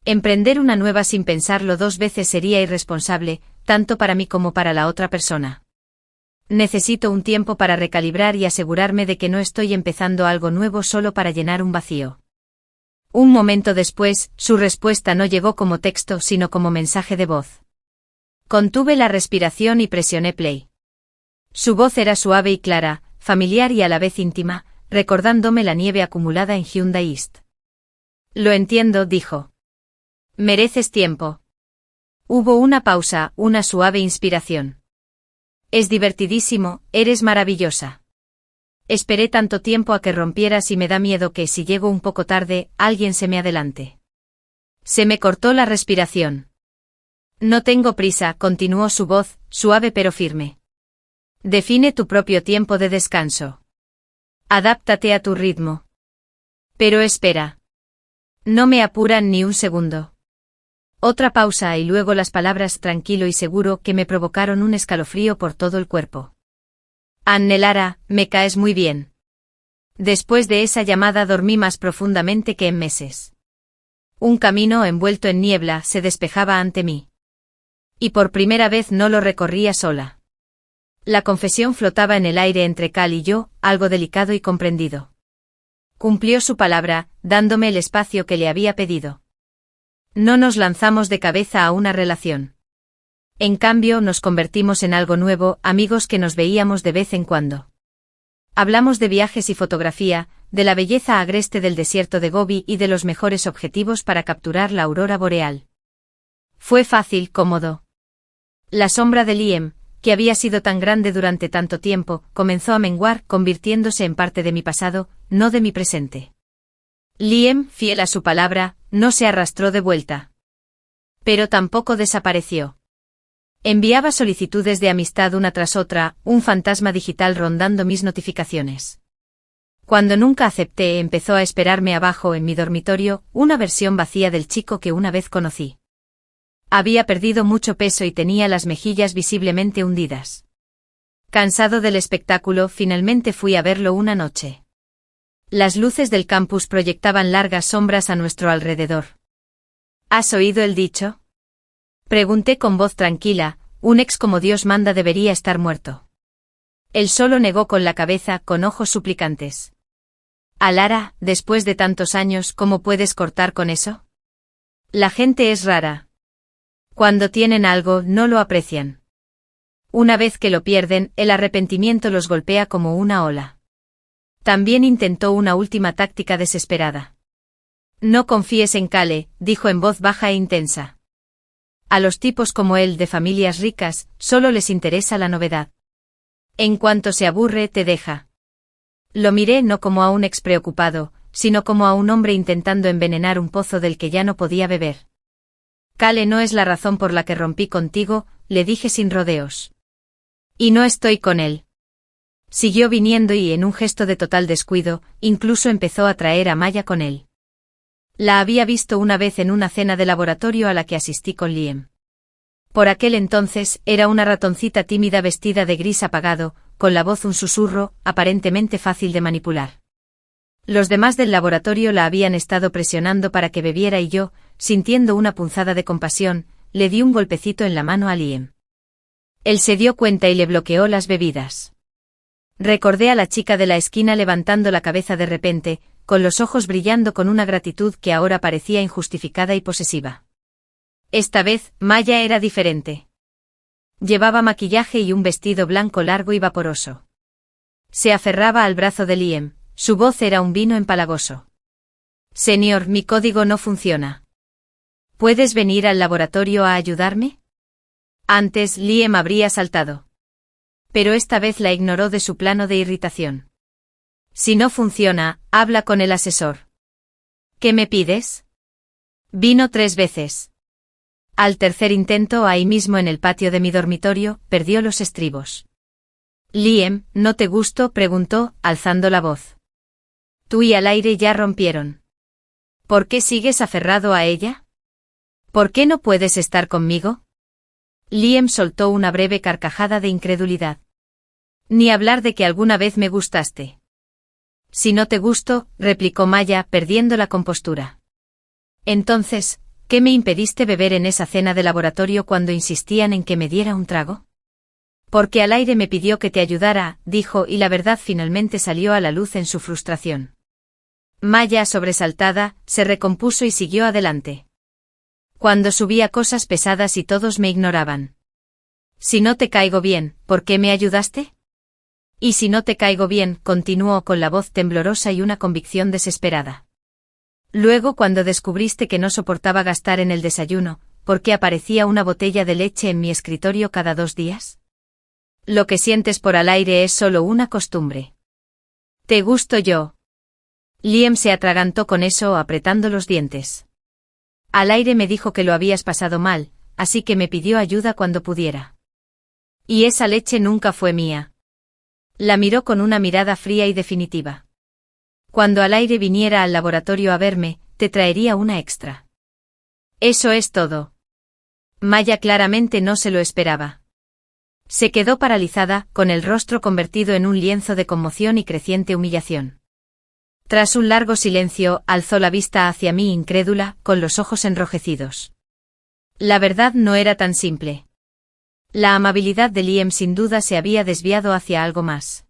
Emprender una nueva sin pensarlo 2 veces sería irresponsable, tanto para mí como para la otra persona. Necesito un tiempo para recalibrar y asegurarme de que no estoy empezando algo nuevo solo para llenar un vacío. Un momento después, su respuesta no llegó como texto sino como mensaje de voz. Contuve la respiración y presioné play. Su voz era suave y clara, familiar y a la vez íntima, recordándome la nieve acumulada en Hyundai East. Lo entiendo, dijo. Mereces tiempo. Hubo una pausa, una suave inspiración. Es divertidísimo, eres maravillosa. Esperé tanto tiempo a que rompieras y me da miedo que si llego un poco tarde, alguien se me adelante. Se me cortó la respiración. No tengo prisa, continuó su voz, suave pero firme. Define tu propio tiempo de descanso. Adáptate a tu ritmo. Pero espera. No me apuran ni un segundo. Otra pausa y luego las palabras tranquilo y seguro que me provocaron un escalofrío por todo el cuerpo. Anne Lara, me caes muy bien. Después de esa llamada dormí más profundamente que en meses. Un camino envuelto en niebla se despejaba ante mí. Y por primera vez no lo recorría sola. La confesión flotaba en el aire entre Cal y yo, algo delicado y comprendido. Cumplió su palabra, dándome el espacio que le había pedido. No nos lanzamos de cabeza a una relación. En cambio, nos convertimos en algo nuevo, amigos que nos veíamos de vez en cuando. Hablamos de viajes y fotografía, de la belleza agreste del desierto de Gobi y de los mejores objetivos para capturar la aurora boreal. Fue fácil, cómodo. La sombra de Liam, que había sido tan grande durante tanto tiempo, comenzó a menguar, convirtiéndose en parte de mi pasado, no de mi presente. Liam, fiel a su palabra, no se arrastró de vuelta. Pero tampoco desapareció. Enviaba solicitudes de amistad una tras otra, un fantasma digital rondando mis notificaciones. Cuando nunca acepté, empezó a esperarme abajo en mi dormitorio, una versión vacía del chico que una vez conocí. Había perdido mucho peso y tenía las mejillas visiblemente hundidas. Cansado del espectáculo, finalmente fui a verlo una noche. Las luces del campus proyectaban largas sombras a nuestro alrededor. ¿Has oído el dicho? Pregunté con voz tranquila, un ex como Dios manda debería estar muerto. Él solo negó con la cabeza, con ojos suplicantes. Lara, después de tantos años, ¿cómo puedes cortar con eso? La gente es rara. Cuando tienen algo, no lo aprecian. Una vez que lo pierden, el arrepentimiento los golpea como una ola. También intentó una última táctica desesperada. No confíes en Cale, dijo en voz baja e intensa. A los tipos como él de familias ricas, solo les interesa la novedad. En cuanto se aburre, te deja. Lo miré no como a un ex preocupado, sino como a un hombre intentando envenenar un pozo del que ya no podía beber. Cale no es la razón por la que rompí contigo, le dije sin rodeos. Y no estoy con él. Siguió viniendo y en un gesto de total descuido, incluso empezó a traer a Maya con él. La había visto una vez en una cena de laboratorio a la que asistí con Liam. Por aquel entonces, era una ratoncita tímida vestida de gris apagado, con la voz un susurro, aparentemente fácil de manipular. Los demás del laboratorio la habían estado presionando para que bebiera y yo, sintiendo una punzada de compasión, le di un golpecito en la mano a Liam. Él se dio cuenta y le bloqueó las bebidas. Recordé a la chica de la esquina levantando la cabeza de repente, con los ojos brillando con una gratitud que ahora parecía injustificada y posesiva. Esta vez, Maya era diferente. Llevaba maquillaje y un vestido blanco largo y vaporoso. Se aferraba al brazo de Liam, su voz era un vino empalagoso. Señor, mi código no funciona. ¿Puedes venir al laboratorio a ayudarme? Antes, Liam habría saltado. Pero esta vez la ignoró de su plano de irritación. Si no funciona, habla con el asesor. ¿Qué me pides? Vino 3 veces. Al tercer intento, ahí mismo en el patio de mi dormitorio, perdió los estribos. Liam, ¿no te gustó?, preguntó, alzando la voz. Tú y al aire ya rompieron. ¿Por qué sigues aferrado a ella? ¿Por qué no puedes estar conmigo? Liam soltó una breve carcajada de incredulidad. Ni hablar de que alguna vez me gustaste. Si no te gusto, replicó Maya, perdiendo la compostura. Entonces, ¿qué me impediste beber en esa cena de laboratorio cuando insistían en que me diera un trago? Porque al aire me pidió que te ayudara, dijo, y la verdad finalmente salió a la luz en su frustración. Maya, sobresaltada, se recompuso y siguió adelante. Cuando subía cosas pesadas y todos me ignoraban. Si no te caigo bien, ¿por qué me ayudaste? Y si no te caigo bien, continuó con la voz temblorosa y una convicción desesperada. Luego, cuando descubriste que no soportaba gastar en el desayuno, ¿por qué aparecía una botella de leche en mi escritorio cada 2 días? Lo que sientes por al aire es solo una costumbre. ¿Te gusto yo? Liam se atragantó con eso, apretando los dientes. Al aire me dijo que lo habías pasado mal, así que me pidió ayuda cuando pudiera. Y esa leche nunca fue mía. La miró con una mirada fría y definitiva. Cuando al aire viniera al laboratorio a verme, te traería una extra. Eso es todo. Maya claramente no se lo esperaba. Se quedó paralizada, con el rostro convertido en un lienzo de conmoción y creciente humillación. Tras un largo silencio, alzó la vista hacia mí incrédula, con los ojos enrojecidos. La verdad no era tan simple. La amabilidad de Liam sin duda se había desviado hacia algo más.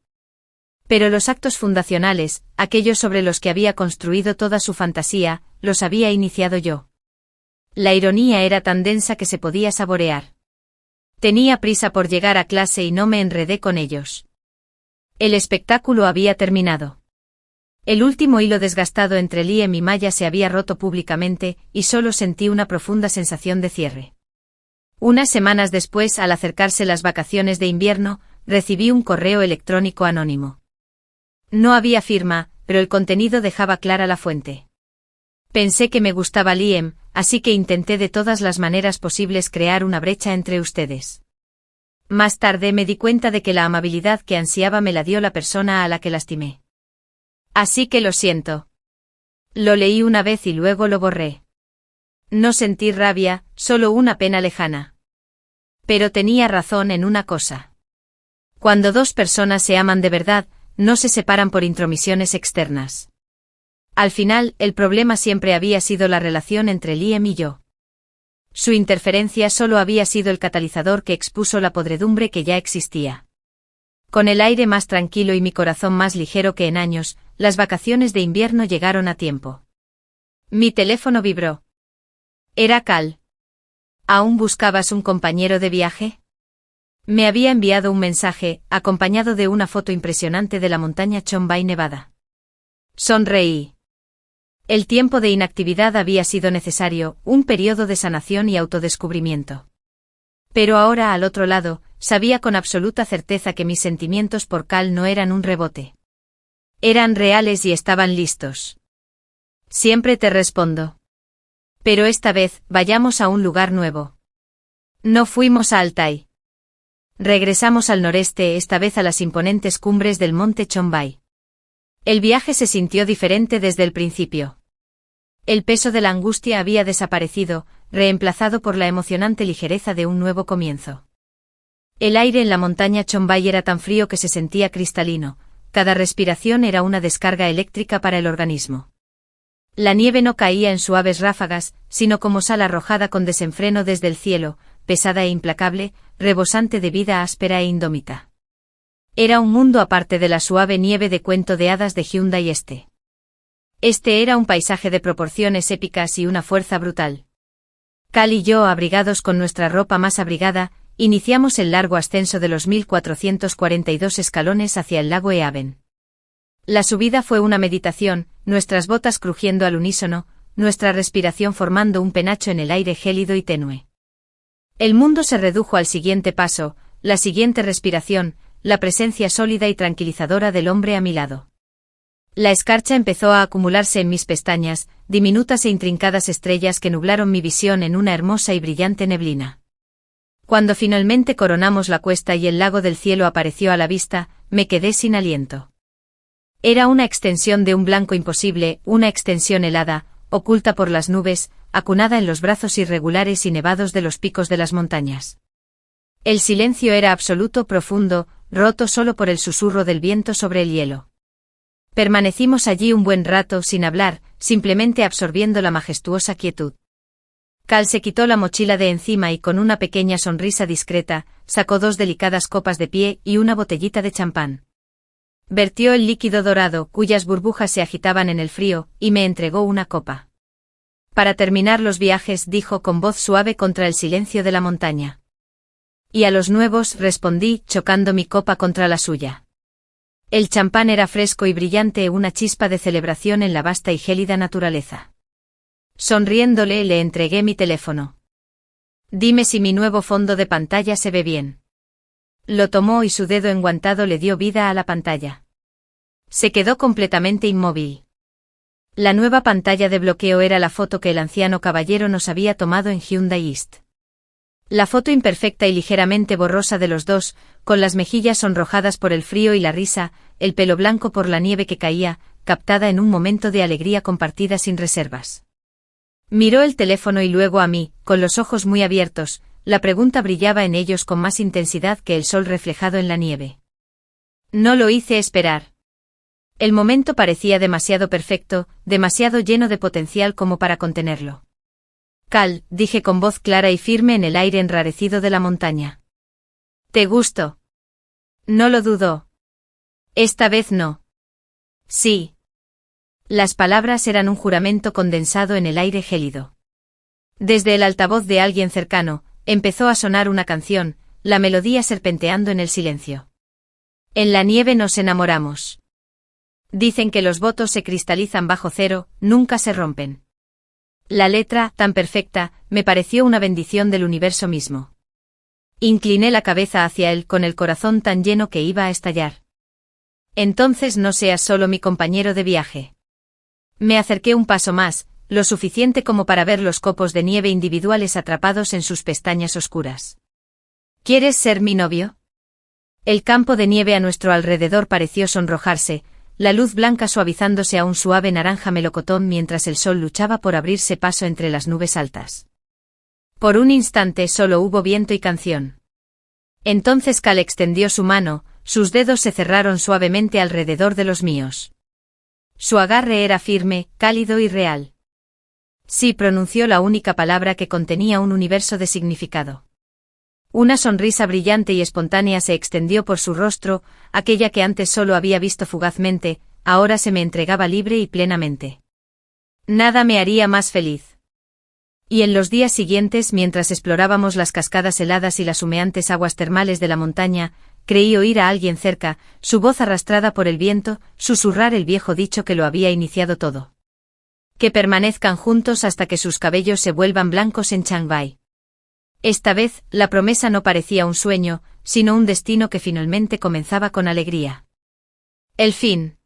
Pero los actos fundacionales, aquellos sobre los que había construido toda su fantasía, los había iniciado yo. La ironía era tan densa que se podía saborear. Tenía prisa por llegar a clase y no me enredé con ellos. El espectáculo había terminado. El último hilo desgastado entre Liam y Maya se había roto públicamente, y solo sentí una profunda sensación de cierre. Unas semanas después, al acercarse las vacaciones de invierno, recibí un correo electrónico anónimo. No había firma, pero el contenido dejaba clara la fuente. Pensé que me gustaba Liam, así que intenté de todas las maneras posibles crear una brecha entre ustedes. Más tarde me di cuenta de que la amabilidad que ansiaba me la dio la persona a la que lastimé. Así que lo siento. Lo leí una vez y luego lo borré. No sentí rabia, solo una pena lejana. Pero tenía razón en una cosa. Cuando 2 personas se aman de verdad, no se separan por intromisiones externas. Al final, el problema siempre había sido la relación entre Liam y yo. Su interferencia solo había sido el catalizador que expuso la podredumbre que ya existía. Con el aire más tranquilo y mi corazón más ligero que en años, las vacaciones de invierno llegaron a tiempo. Mi teléfono vibró. Era Cal. ¿Aún buscabas un compañero de viaje? Me había enviado un mensaje, acompañado de una foto impresionante de la montaña Chombai Nevada. Sonreí. El tiempo de inactividad había sido necesario, un periodo de sanación y autodescubrimiento. Pero ahora al otro lado, sabía con absoluta certeza que mis sentimientos por Cal no eran un rebote. Eran reales y estaban listos. Siempre te respondo. Pero esta vez, vayamos a un lugar nuevo. No fuimos a Altai. Regresamos al noreste, esta vez a las imponentes cumbres del monte Chombai. El viaje se sintió diferente desde el principio. El peso de la angustia había desaparecido, reemplazado por la emocionante ligereza de un nuevo comienzo. El aire en la montaña Chombai era tan frío que se sentía cristalino, cada respiración era una descarga eléctrica para el organismo. La nieve no caía en suaves ráfagas, sino como sal arrojada con desenfreno desde el cielo, pesada e implacable, rebosante de vida áspera e indómita. Era un mundo aparte de la suave nieve de cuento de hadas de Hyundai Este. Este era un paisaje de proporciones épicas y una fuerza brutal. Cal y yo, abrigados con nuestra ropa más abrigada, iniciamos el largo ascenso de los 1442 escalones hacia el lago Eaven. La subida fue una meditación, nuestras botas crujiendo al unísono, nuestra respiración formando un penacho en el aire gélido y tenue. El mundo se redujo al siguiente paso, la siguiente respiración, la presencia sólida y tranquilizadora del hombre a mi lado. La escarcha empezó a acumularse en mis pestañas, diminutas e intrincadas estrellas que nublaron mi visión en una hermosa y brillante neblina. Cuando finalmente coronamos la cuesta y el lago del cielo apareció a la vista, me quedé sin aliento. Era una extensión de un blanco imposible, una extensión helada, oculta por las nubes, acunada en los brazos irregulares y nevados de los picos de las montañas. El silencio era absoluto, profundo, roto solo por el susurro del viento sobre el hielo. Permanecimos allí un buen rato sin hablar, simplemente absorbiendo la majestuosa quietud. Cal se quitó la mochila de encima y con una pequeña sonrisa discreta, sacó 2 delicadas copas de pie y una botellita de champán. Vertió el líquido dorado, cuyas burbujas se agitaban en el frío, y me entregó una copa. Para terminar los viajes, dijo con voz suave contra el silencio de la montaña. Y a los nuevos, respondí, chocando mi copa contra la suya. El champán era fresco y brillante, una chispa de celebración en la vasta y gélida naturaleza. Sonriéndole, le entregué mi teléfono. Dime si mi nuevo fondo de pantalla se ve bien. Lo tomó y su dedo enguantado le dio vida a la pantalla. Se quedó completamente inmóvil. La nueva pantalla de bloqueo era la foto que el anciano caballero nos había tomado en Hyundai East. La foto imperfecta y ligeramente borrosa de los dos, con las mejillas sonrojadas por el frío y la risa, el pelo blanco por la nieve que caía, captada en un momento de alegría compartida sin reservas. Miró el teléfono y luego a mí, con los ojos muy abiertos. La pregunta brillaba en ellos con más intensidad que el sol reflejado en la nieve. No lo hice esperar. El momento parecía demasiado perfecto, demasiado lleno de potencial como para contenerlo. Cal, dije con voz clara y firme en el aire enrarecido de la montaña. ¿Te gustó? No lo dudó. Esta vez no. Sí. Las palabras eran un juramento condensado en el aire gélido. Desde el altavoz de alguien cercano, empezó a sonar una canción, la melodía serpenteando en el silencio. En la nieve nos enamoramos. Dicen que los votos se cristalizan bajo cero, nunca se rompen. La letra, tan perfecta, me pareció una bendición del universo mismo. Incliné la cabeza hacia él con el corazón tan lleno que iba a estallar. Entonces no seas solo mi compañero de viaje. Me acerqué un paso más, lo suficiente como para ver los copos de nieve individuales atrapados en sus pestañas oscuras. ¿Quieres ser mi novio? El campo de nieve a nuestro alrededor pareció sonrojarse, la luz blanca suavizándose a un suave naranja melocotón mientras el sol luchaba por abrirse paso entre las nubes altas. Por un instante solo hubo viento y canción. Entonces Cal extendió su mano, sus dedos se cerraron suavemente alrededor de los míos. Su agarre era firme, cálido y real. Sí, pronunció la única palabra que contenía un universo de significado. Una sonrisa brillante y espontánea se extendió por su rostro, aquella que antes solo había visto fugazmente, ahora se me entregaba libre y plenamente. Nada me haría más feliz. Y en los días siguientes, mientras explorábamos las cascadas heladas y las humeantes aguas termales de la montaña, creí oír a alguien cerca, su voz arrastrada por el viento, susurrar el viejo dicho que lo había iniciado todo. Que permanezcan juntos hasta que sus cabellos se vuelvan blancos en Chiang Mai. Esta vez, la promesa no parecía un sueño, sino un destino que finalmente comenzaba con alegría. El fin.